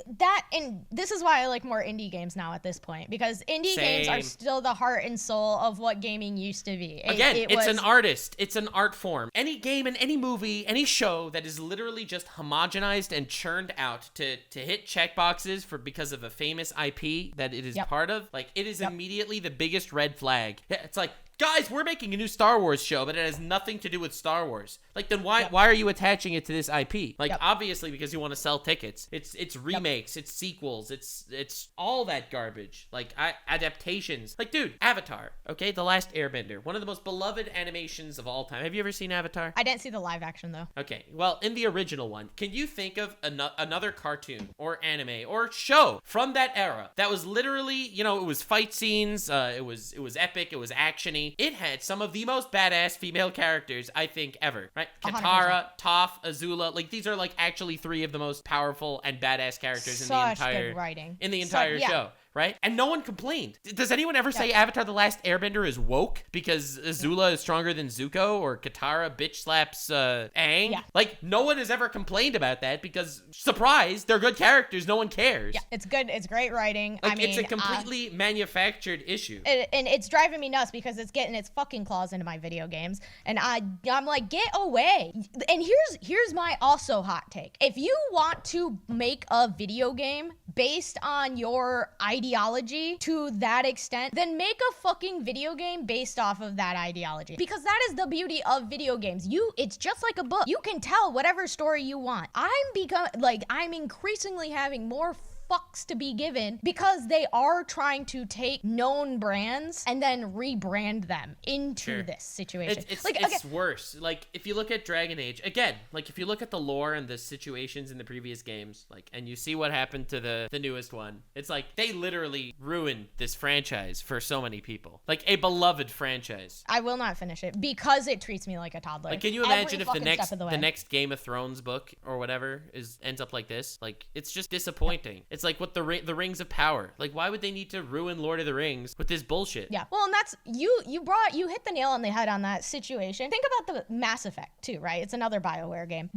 and this is why I like more indie games now at this point, because indie games are still the heart and soul of what gaming used to be. It's an artist. It's an art form. Any game and any movie, any show that is literally just homogenized and churned out to hit checkboxes because of a famous IP that it is part of, like, it is immediately the biggest red flag. It's like, guys, we're making a new Star Wars show, but it has nothing to do with Star Wars. Like, then why are you attaching it to this IP? Like, obviously because you want to sell tickets. It's remakes, it's sequels, it's all that garbage. Like, adaptations. Like, dude, Avatar, okay? The Last Airbender, one of the most beloved animations of all time. Have you ever seen Avatar? I didn't see the live action though. Okay, well, in the original one, can you think of another cartoon or anime or show from that era that was literally, it was fight scenes, it was epic, it was actiony. It had some of the most badass female characters, I think, ever, right? Katara, 100%. Toph, Azula, like, these are like actually three of the most powerful and badass characters in the entire show. Right? And no one complained. Does anyone ever say Avatar The Last Airbender is woke because Azula is stronger than Zuko, or Katara bitch slaps Aang? Yeah. Like, no one has ever complained about that because, surprise, they're good characters. No one cares. Yeah, it's good. It's great writing. Like, it's a completely manufactured issue. And it's driving me nuts because it's getting its fucking claws into my video games. And I'm like, get away. And here's my also hot take. If you want to make a video game based on your ideology to that extent, then make a fucking video game based off of that ideology, because that is the beauty of video games. It's just like a book. You can tell whatever story you want. I'm increasingly having more fucks to be given because they are trying to take known brands and then rebrand them into this situation. It's worse. Like, if you look at Dragon Age, again, like, if you look at the lore and the situations in the previous games, like, and you see what happened to the newest one, it's like, they literally ruined this franchise for so many people. Like, a beloved franchise. I will not finish it because it treats me like a toddler. Like, can you imagine if the next Game of Thrones book or whatever ends up like this? Like, it's just disappointing. It's like what the Rings of Power. Like, why would they need to ruin Lord of the Rings with this bullshit? Yeah. Well, and that's you hit the nail on the head on that situation. Think about the Mass Effect too, right? It's another BioWare game.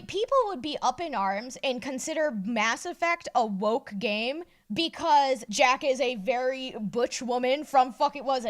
People would be up in arms and consider Mass Effect a woke game because Jack is a very butch woman from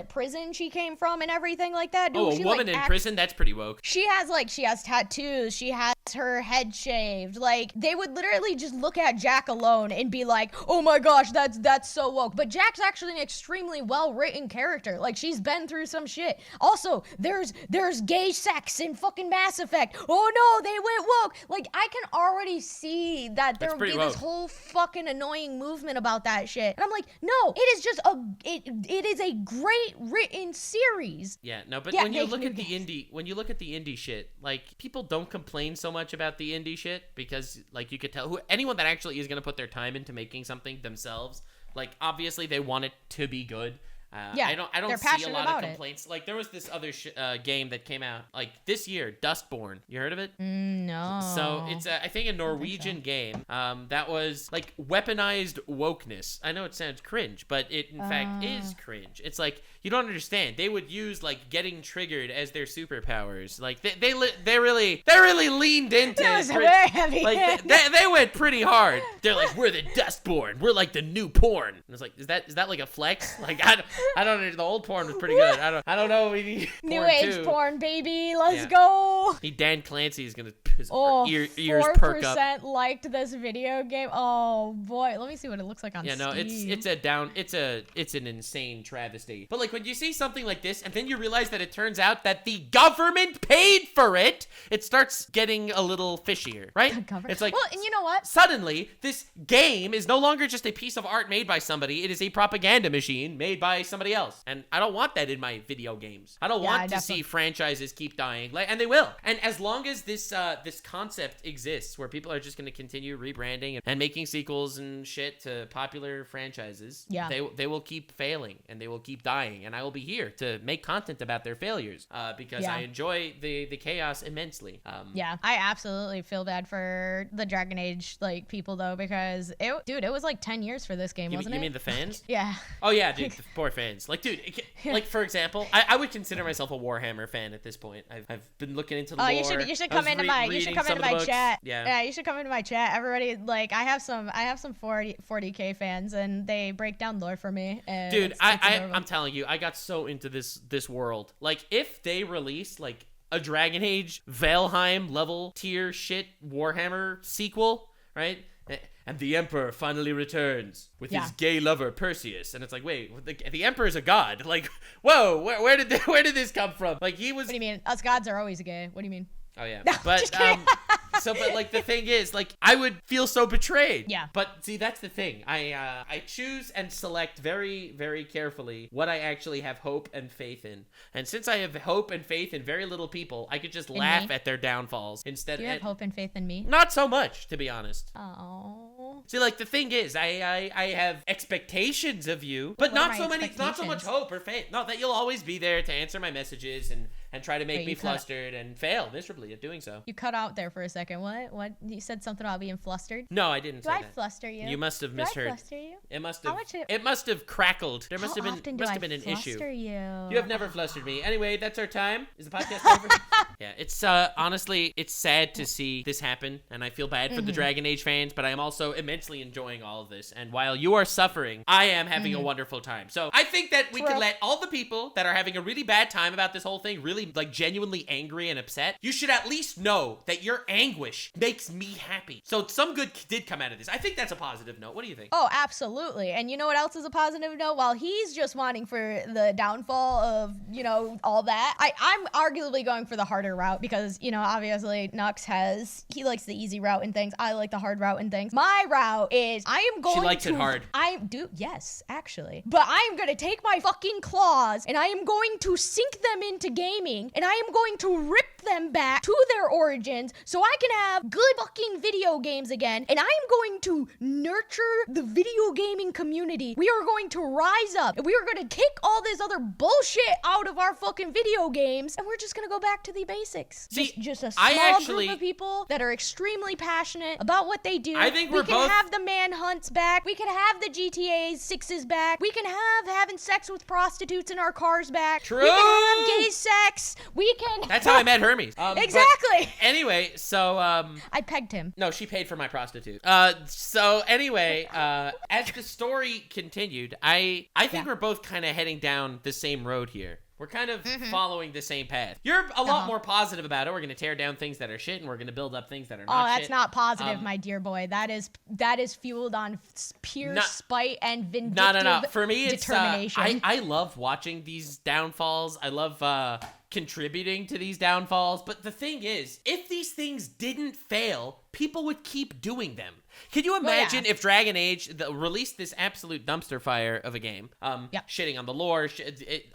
prison she came from and everything like that. Dude, a woman in prison? That's pretty woke. She has tattoos. She has her head shaved. Like, they would literally just look at Jack alone and be like, oh my gosh, that's so woke. But Jack's actually an extremely well-written character. Like, she's been through some shit. Also, there's gay sex in fucking Mass Effect. Oh no, they went woke. Like, I can already see that there will be this whole fucking annoying movement about that shit. And I'm like, no, it is just it is a great written series. Yeah, no, but when you look at the indie shit, like, people don't complain so much about the indie shit because, like, you could tell anyone that actually is going to put their time into making something themselves, like, obviously they want it to be good. I don't see a lot of complaints. Like, there was this other game that came out like this year, Dustborn. You heard of it? No. So it's I think a Norwegian game that was like weaponized wokeness. I know it sounds cringe, but it in fact is cringe. It's like, you don't understand. They would use like getting triggered as their superpowers. Like they really leaned into it. Was very heavy. Like they went pretty hard. They're like, we're the Dustborn. We're like the new porn. And it's like, is that like a flex? Like, I don't know. The old porn was pretty good. I don't know. We need new age porn, baby. Let's go. Dan Clancy is gonna his ears perk up. 4% liked this video game. Oh boy, let me see what it looks like on Steam. No, it's an insane travesty. But like, when you see something like this, and then you realize that it turns out that the government paid for it, it starts getting a little fishier, right? It's like, well, and you know what? Suddenly, this game is no longer just a piece of art made by somebody. It is a propaganda machine made by somebody else. And I don't want that in my video games. I don't want to see franchises keep dying, and they will. And as long as this concept exists, where people are just going to continue rebranding and making sequels and shit to popular franchises, they will keep failing and they will keep dying. And I will be here to make content about their failures because I enjoy the chaos immensely. I absolutely feel bad for the Dragon Age like people though, because it was like 10 years for this game, wasn't it? You mean the fans? Yeah. Oh yeah, dude, the poor fans. Like, dude, like, for example, I would consider myself a Warhammer fan at this point. I've been looking into the lore. You should come into my chat. Yeah, you should come into my chat. Everybody, like, I have some 40K fans, and they break down lore for me. And dude, I'm telling you, I got so into this world. Like, if they release like a Dragon Age Valheim level tier shit Warhammer sequel, right? And the Emperor finally returns with his gay lover Perseus, and it's like, wait, the Emperor is a god. Like, whoa, where did this come from? Like, he was. What do you mean? Us gods are always gay. What do you mean? Oh yeah, no, but but like, the thing is, like, I would feel so betrayed. Yeah. But see, that's the thing. I choose and select very, very carefully what I actually have hope and faith in. And since I have hope and faith in very little people, I could just laugh at their downfalls instead. Do you have hope and faith in me? Not so much, to be honest. Oh. See, like, the thing is, I have expectations of you, but not so much hope or faith. No, that you'll always be there to answer my messages and try to make me flustered and fail miserably at doing so. You cut out there for a second. What? You said something about being flustered? No, I didn't say that. Do I fluster you? You must have misheard. Do I fluster you? It must have crackled. There must have been an issue. You have never flustered me. Anyway, that's our time. Is the podcast over? Yeah, it's honestly, it's sad to see this happen, and I feel bad for the Dragon Age fans, but I am also immensely enjoying all of this. And while you are suffering, I am having a wonderful time. So I think that we can let all the people that are having a really bad time about this whole thing really really like genuinely angry and upset, you should at least know that your anguish makes me happy. So some good did come out of this. I think that's a positive note. What do you think? Oh, absolutely. And you know what else is a positive note? While he's just wanting for the downfall of, you know, all that, I'm arguably going for the harder route because, you know, obviously Nux he likes the easy route and things. I like the hard route and things. My route is I am going to... She likes it hard. Yes, actually. But I am going to take my fucking claws and I am going to sink them into gaming and I am going to rip them back to their origins so I can have good fucking video games again, and I am going to nurture the video gaming community. We are going to rise up and we are going to kick all this other bullshit out of our fucking video games, and we're just going to go back to the basics. See, just a small group of people that are extremely passionate about what they do. I think we can have the manhunts back. We can have the GTA 6s back. We can have having sex with prostitutes in our cars back. True. We can have gay sex. We can... That's how I met Hermes. Exactly. Anyway, so... I pegged him. No, she paid for my prostitute. So anyway, as the story continued, I think we're both kind of heading down the same road here. We're kind of following the same path. You're a lot more positive about it. We're going to tear down things that are shit, and we're going to build up things that are not shit. Oh, that's not positive, my dear boy. That is fueled on pure spite and vindictive No. For me, it's determination. I love watching these downfalls. I love contributing to these downfalls. But the thing is, if these things didn't fail, people would keep doing them. Can you imagine if Dragon Age released this absolute dumpster fire of a game, shitting on the lore,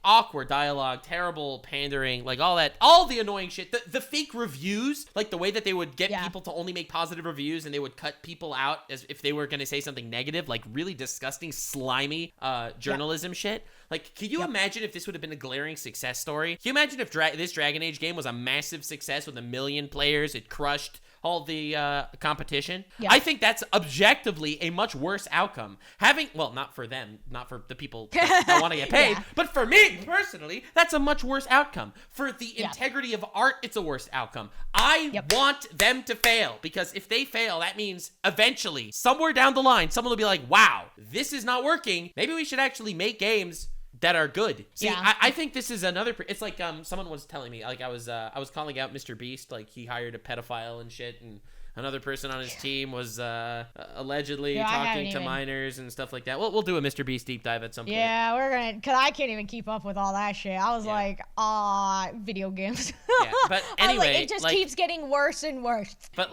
awkward dialogue, terrible pandering, like all that, all the annoying shit, the fake reviews, like the way that they would get people to only make positive reviews and they would cut people out as if they were going to say something negative, like really disgusting, slimy journalism shit. Like, can you imagine if this would have been a glaring success story? Can you imagine if this Dragon Age game was a massive success with 1 million players, it crushed all the competition? I think that's objectively a much worse outcome. Not for them, not for the people that want to get paid, but for me personally, that's a much worse outcome. For the integrity of art, it's a worse outcome. I want them to fail, because if they fail, that means eventually, somewhere down the line, someone will be like, wow, this is not working. Maybe we should actually make games that are good. See, I think this is another. It's like someone was telling me, like I was calling out Mr. Beast, like he hired a pedophile and shit, and another person on his team was allegedly talking to minors and stuff like that. We'll do a Mr. Beast deep dive at some point. Yeah, we're gonna, cause I can't even keep up with all that shit. I was like, video games. But anyway, it just keeps getting worse and worse. But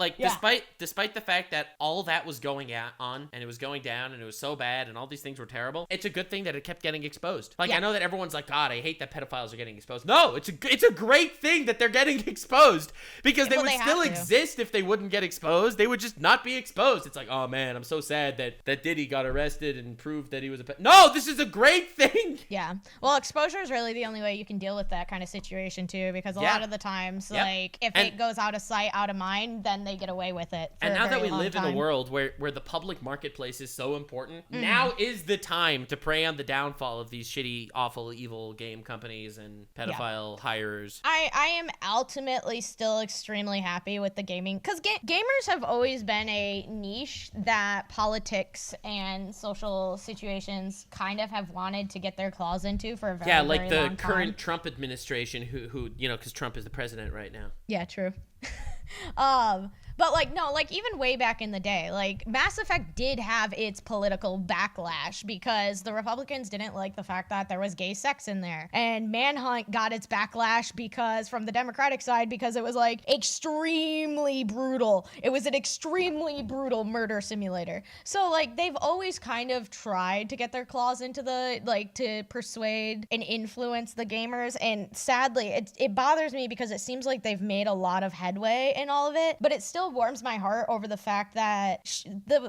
despite the fact that all that was going on and it was going down and it was so bad and all these things were terrible, it's a good thing that it kept getting exposed. Like I know that everyone's like, God, I hate that pedophiles are getting exposed. No, it's a great thing that they're getting exposed, because they would still exist if they wouldn't get exposed. They would just not be exposed. It's like, oh man, I'm so sad that Diddy got arrested and proved that he was a No, this is a great thing. Yeah. Well, exposure is really the only way you can deal with that kind of situation too, because a lot of the times, like if it goes out of sight, out of mind, then they get away with it. And now that we live in a world where the public marketplace is so important, now is the time to prey on the downfall of these shitty, awful, evil game companies and pedophile hirers. I am ultimately still extremely happy with the gaming, because gamers have always been a niche that politics and social situations kind of have wanted to get their claws into for a very, very long time. Yeah, like the current Trump administration who because Trump is the president right now. Yeah, true. But even way back in the day, like Mass Effect did have its political backlash because the Republicans didn't like the fact that there was gay sex in there. And Manhunt got its backlash from the Democratic side, because it was like extremely brutal. It was an extremely brutal murder simulator. So like they've always kind of tried to get their claws into to persuade and influence the gamers. And sadly, it bothers me because it seems like they've made a lot of headway in all of it, but it still warms my heart over the fact that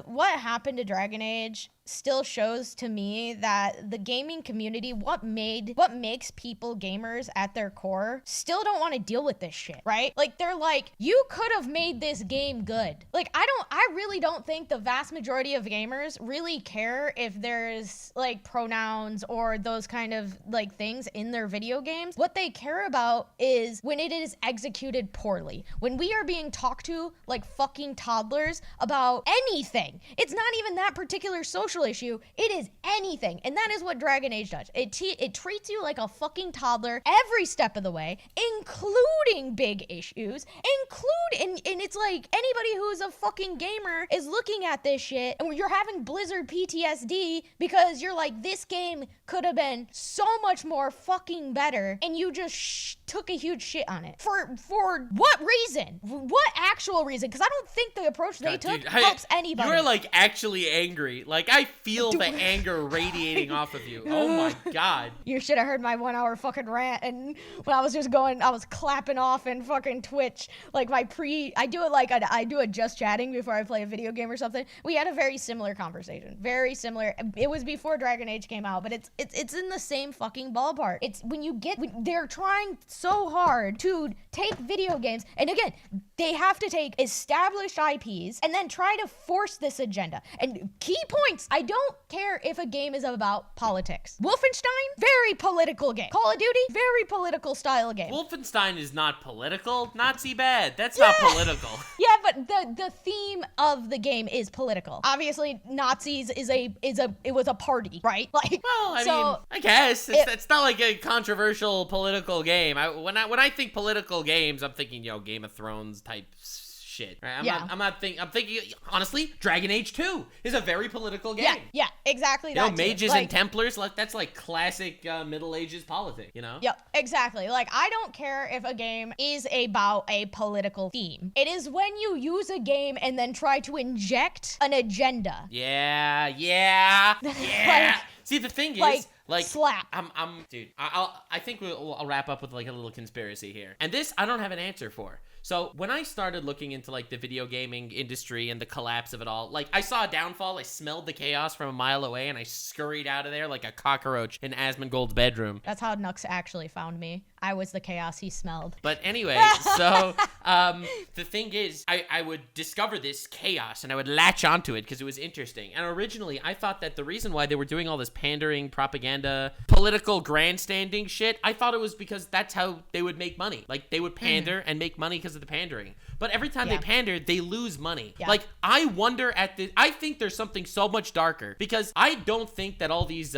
what happened to Dragon Age still shows to me that the gaming community, what makes people gamers at their core, still don't want to deal with this shit, right? Like they're like, you could have made this game good. Like I really don't think the vast majority of gamers really care if there's like pronouns or those kind of like things in their video games. What they care about is when it is executed poorly. When we are being talked to like fucking toddlers about anything. It's not even that particular social social issue. It is anything. And that is what Dragon Age does. It treats you like a fucking toddler every step of the way, including big issues, and it's like anybody who's a fucking gamer is looking at this shit and you're having Blizzard PTSD because you're like, this game could have been so much more fucking better, and you just took a huge shit on it. For what reason? What actual reason? Because I don't think the approach they took helps anybody. You're like actually angry. Like I feel the anger radiating off of you. Oh my god. You should have heard my 1 hour fucking rant, and when I was just going, I was clapping off in fucking Twitch. Like I do a just chatting before I play a video game or something. We had a very similar conversation. Very similar. It was before Dragon Age came out, but it's in the same fucking ballpark. It's when they're trying so hard to take video games, and again, they have to take established IPs and then try to force this agenda. And key points, I don't care if a game is about politics. Wolfenstein, very political game. Call of Duty, very political style game. Wolfenstein is not political. Nazi bad. That's not political. Yeah, but the theme of the game is political. Obviously, Nazis it was a party, right? Like, well, I mean, I guess it's not like a controversial political game. When I think political games, I'm thinking, Game of Thrones type shit. Right? I'm thinking honestly, Dragon Age 2 is a very political game. Yeah, exactly. That mages and Templars, like that's like classic Middle Ages politics, Yep, exactly. Like, I don't care if a game is about a political theme. It is when you use a game and then try to inject an agenda. Yeah. See, the thing is, like, slap. Dude, I think I'll wrap up with like a little conspiracy here. And this I don't have an answer for. So when I started looking into like the video gaming industry and the collapse of it all, like I saw a downfall, I smelled the chaos from a mile away, and I scurried out of there like a cockroach in Asmongold's bedroom. That's how Nux actually found me. I was the chaos he smelled. But anyway, so the thing is, I would discover this chaos and I would latch onto it because it was interesting. And originally, I thought that the reason why they were doing all this pandering, propaganda, political grandstanding shit, I thought it was because that's how they would make money. Like, they would pander and make money because of the pandering. But every time they pander, they lose money. Yeah. Like, I wonder I think there's something so much darker, because I don't think that all these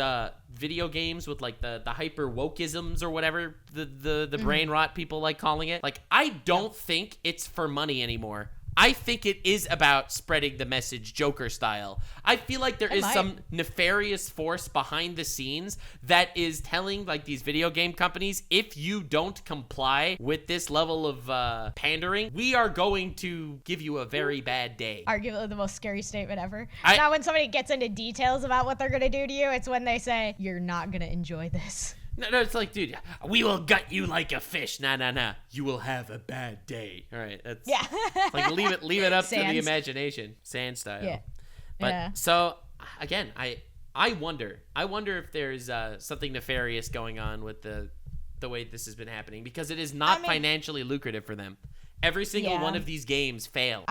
video games with like the hyper wokeisms or whatever the brain rot people like calling it, like I don't think it's for money anymore. I think it is about spreading the message Joker style. I feel like there is some nefarious force behind the scenes that is telling like these video game companies, if you don't comply with this level of pandering, we are going to give you a very bad day. Arguably the most scary statement ever. Now when somebody gets into details about what they're going to do to you, it's when they say, you're not going to enjoy this. No, it's like, dude, we will gut you like a fish. Nah. You will have a bad day. All right, that's like leave it up to the imagination, Sand style. Yeah. But so again, I wonder if there's something nefarious going on with the way this has been happening, because it is not financially lucrative for them. Every single one of these games fail.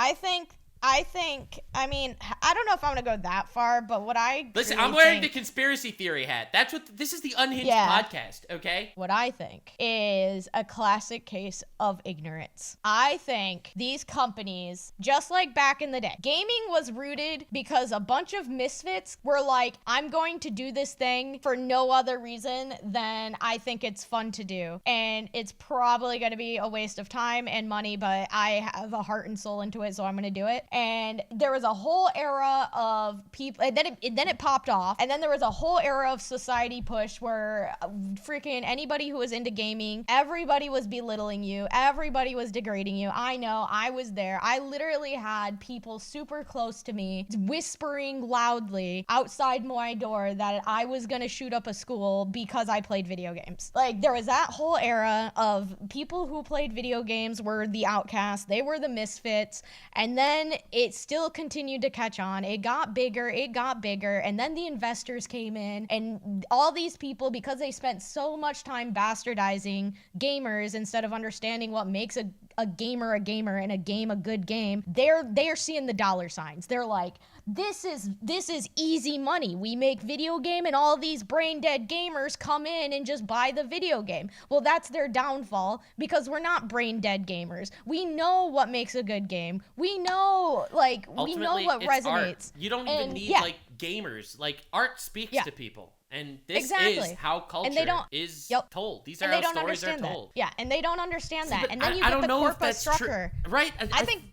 I mean, I don't know if I'm going to go that far, but what Listen, I'm wearing the conspiracy theory hat. This is the Unhinged podcast, okay? What I think is a classic case of ignorance. I think these companies, just like back in the day, gaming was rooted because a bunch of misfits were like, I'm going to do this thing for no other reason than I think it's fun to do. And it's probably going to be a waste of time and money, but I have a heart and soul into it, so I'm going to do it. And there was a whole era of people, and then it popped off, and then there was a whole era of society push where freaking anybody who was into gaming, everybody was belittling you, everybody was degrading you. I know, I was there. I literally had people super close to me whispering loudly outside my door that I was gonna shoot up a school because I played video games. Like, there was that whole era of people who played video games were the outcasts, they were the misfits, and then it still continued to catch on. It got bigger, and then the investors came in, and all these people, because they spent so much time bastardizing gamers instead of understanding what makes a gamer a gamer and a game a good game, they're seeing the dollar signs. They're like, this is easy money. We make video game and all these brain dead gamers come in and just buy the video game. Well, that's their downfall because we're not brain dead gamers. We know what makes a good game. We know what resonates. Art. You don't even need like gamers. Like art speaks to people. And this is how culture is told. These are how stories are told. Yeah, and they don't understand that. But and then you get the corpus structure. Right. I think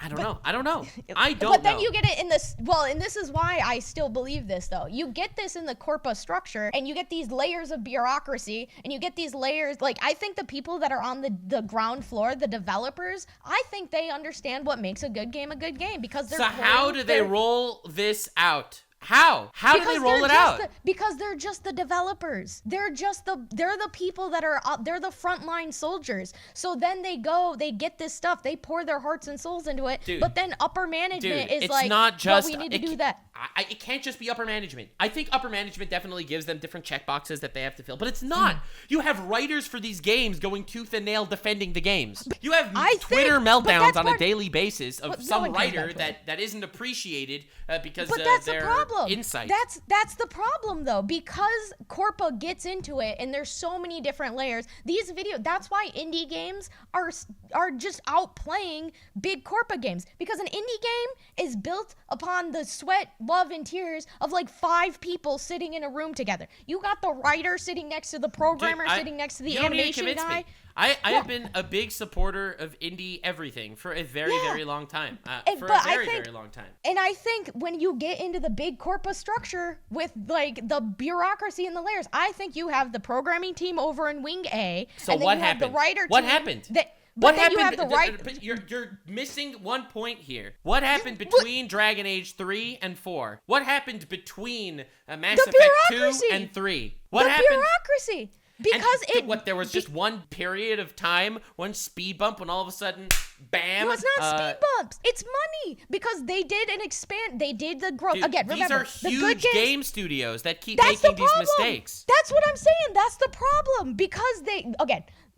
I don't know. I don't know. But then you get it in this. Well, and this is why I still believe this, though. You get this in the corpus structure, and you get these layers of bureaucracy, and you get these layers. Like, I think the people that are on the ground floor, the developers, I think they understand what makes a good game because they're. So how do they roll this out? How do they roll it out? Because they're just the developers. They're the people that are they're the frontline soldiers. So then they get this stuff. They pour their hearts and souls into it. Dude, but then upper management is it's like, not just, we need to do that. It can't just be upper management. I think upper management definitely gives them different checkboxes that they have to fill, but it's not. You have writers for these games going tooth and nail defending the games. You have Twitter meltdowns on a daily basis of some writer that isn't appreciated because that's their the problem. Insight. That's the problem, though, because Corpa gets into it, and there's so many different layers. That's why indie games are just outplaying big Corpa games, because an indie game is built upon the sweat, love, and tears of like 5 people sitting in a room together. You got the writer sitting next to the programmer, sitting next to the animation guy. I have been a big supporter of indie everything for a very, very long time. Very long time. And I think when you get into the big corpus structure with like the bureaucracy and the layers, I think you have the programming team over in Wing A. So and then what you happened? Have the writer What team happened? What happened? You're missing one point here. What happened between Dragon Age 3 and 4? What happened between Mass Effect 2 and 3? What happened? The bureaucracy. Because there was just one period of time, one speed bump, when all of a sudden, bam. No, it's not speed bumps. It's money. Because they did they did the growth. Dude, Again, remember, these are huge game studios that keep making these mistakes. That's what I'm saying. That's the problem. Because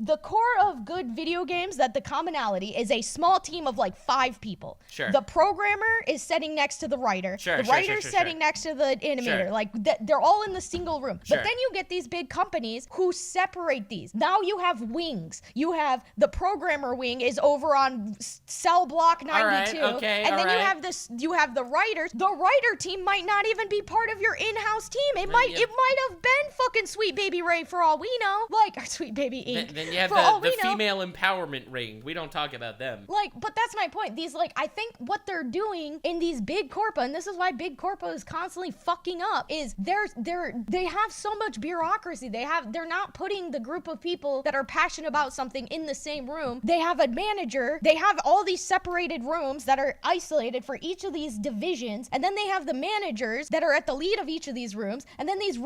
the core of good video games, that the commonality is a small team of like 5 people. Sure. The programmer is sitting next to the writer. The writer's sitting next to the animator. Sure. Like they're all in the single room. Sure. But then you get these big companies who separate these. Now you have wings. You have the programmer wing is over on cell block 92. All right, okay, and then all you right. have this. You have the writers. The writer team might not even be part of your in-house team. It might have been fucking Sweet Baby Ray for all we know. Like, or Sweet Baby Inc. Then you have the female empowerment ring. We don't talk about them. Like, but that's my point. These, like, I think what they're doing in these big corpa, and this is why big corpa is constantly fucking up, is they have so much bureaucracy. They're not putting the group of people that are passionate about something in the same room. They have a manager. They have all these separated rooms that are isolated for each of these divisions, and then they have the managers that are at the lead of each of these rooms, and then these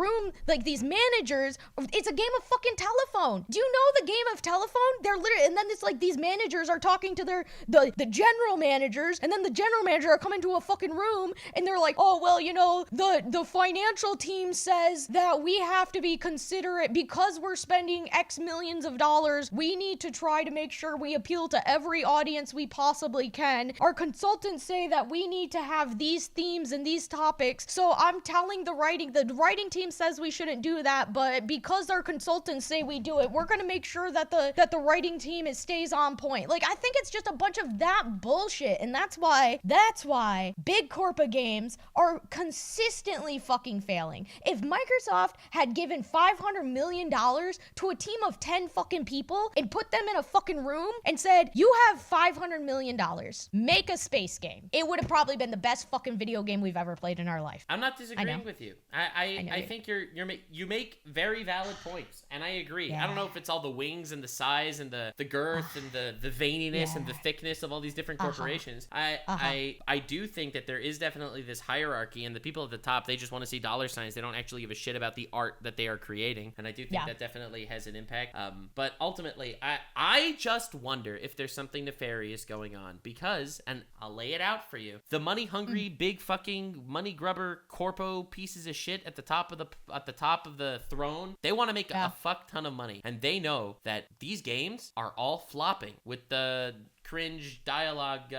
managers, it's a game of fucking telephone. Do you know the game of telephone? They're literally, and then it's like these managers are talking to the general managers, and then the general manager are coming to a fucking room, and they're like, oh, well, you know, the financial team says that we have to be considerate because we're spending X millions of dollars. We need to try to make sure we appeal to every audience we possibly can. Our consultants say that we need to have these themes and these topics. So I'm telling the writing team says we shouldn't do that, but because our consultants say we do it, we're going to make sure that the writing team stays on point. Like, I think it's just a bunch of that bullshit, and that's why big corpa games are consistently fucking failing. If Microsoft had given $500 million to a team of 10 fucking people and put them in a fucking room and said, you have $500 million, make a space game, it would have probably been the best fucking video game we've ever played in our life. I'm not disagreeing with you. I think you make very valid points, and I agree. Yeah. I don't know if it's all the wings and the size and the girth and the veininess and the thickness of all these different corporations. I do think that there is definitely this hierarchy, and the people at the top, they just want to see dollar signs. They don't actually give a shit about the art that they are creating, and I do think that definitely has an impact. But ultimately, I just wonder if there's something nefarious going on, because, and I'll lay it out for you, the money hungry big fucking money grubber corpo pieces of shit at the top of the throne, they want to make a fuck ton of money, and they know that these games are all flopping with the cringe dialogue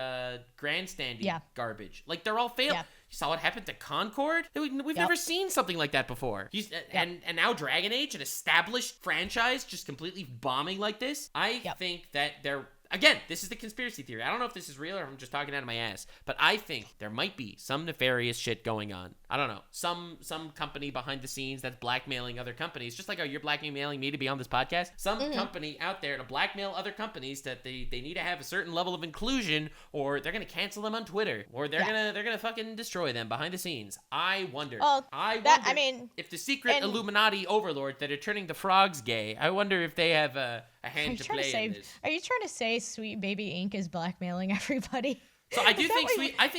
grandstanding garbage. Like, they're all failing. You saw what happened to Concord? We've never seen something like that before. And now Dragon Age, an established franchise, just completely bombing like this. I think that they're... Again, this is the conspiracy theory. I don't know if this is real or I'm just talking out of my ass, but I think there might be some nefarious shit going on. I don't know. Some company behind the scenes that's blackmailing other companies, just like how you're blackmailing me to be on this podcast. Some company out there to blackmail other companies that they need to have a certain level of inclusion, or they're gonna cancel them on Twitter, or they're gonna fucking destroy them behind the scenes. I wonder. If the secret Illuminati overlords that are turning the frogs gay, I wonder if they have a hand to play in this. Are you trying to say Sweet Baby Inc. is blackmailing everybody? So I do think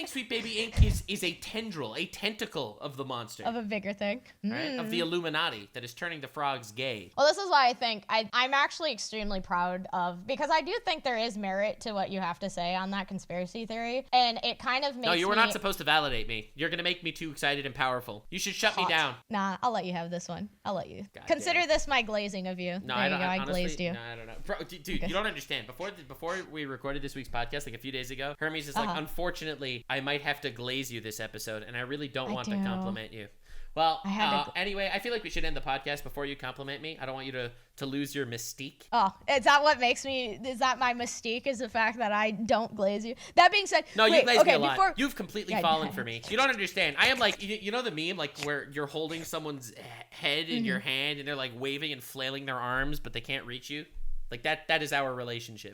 Sweet Baby Inc. is a tendril, a tentacle of the monster. Of a bigger thing. Right? Of the Illuminati that is turning the frogs gay. Well, this is why I think I'm actually extremely proud of, because I do think there is merit to what you have to say on that conspiracy theory. And it kind of makes No, you were not supposed to validate me. You're going to make me too excited and powerful. You should shut me down. Nah, I'll let you have this one. I'll let you. Consider this my glazing of you. No, I glazed you. No, I don't know. Bro, dude, you don't understand. Before we recorded this week's podcast, like a few days ago, Hermes is like, unfortunately, I might have to glaze you this episode, and I really don't want to compliment you. Well, anyway, I feel like we should end the podcast before you compliment me. I don't want you to lose your mystique. Oh, is that what makes me, is that my mystique, is the fact that I don't glaze you? That being said, no, you glaze me a lot. You've completely fallen for me. You don't understand. I am like, you know the meme, like where you're holding someone's head in your hand, and they're like waving and flailing their arms, but they can't reach you? Like that is our relationship.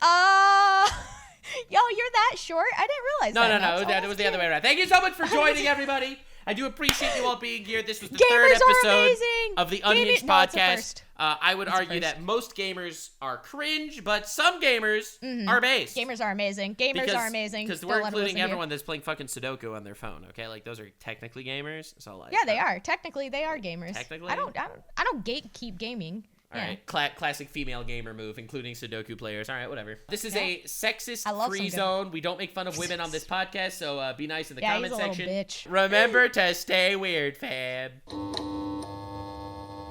Yo, you're that short? I didn't realize that. No, that was the other way around. Thank you so much for joining, everybody. I do appreciate you all being here. This was the third episode of the Unhinged podcast. I would argue that most gamers are cringe, but some gamers are based. Gamers are amazing. Because we're including everyone that's playing fucking Sudoku on their phone. Okay, like those are technically gamers. So like, yeah, they are. Technically, they are gamers. Technically, I don't gatekeep gaming. All right, classic female gamer move, including Sudoku players. All right, whatever. This is a sexist-free zone. We don't make fun of women on this podcast, so be nice in the comment section. Bitch. Remember to stay weird, fam.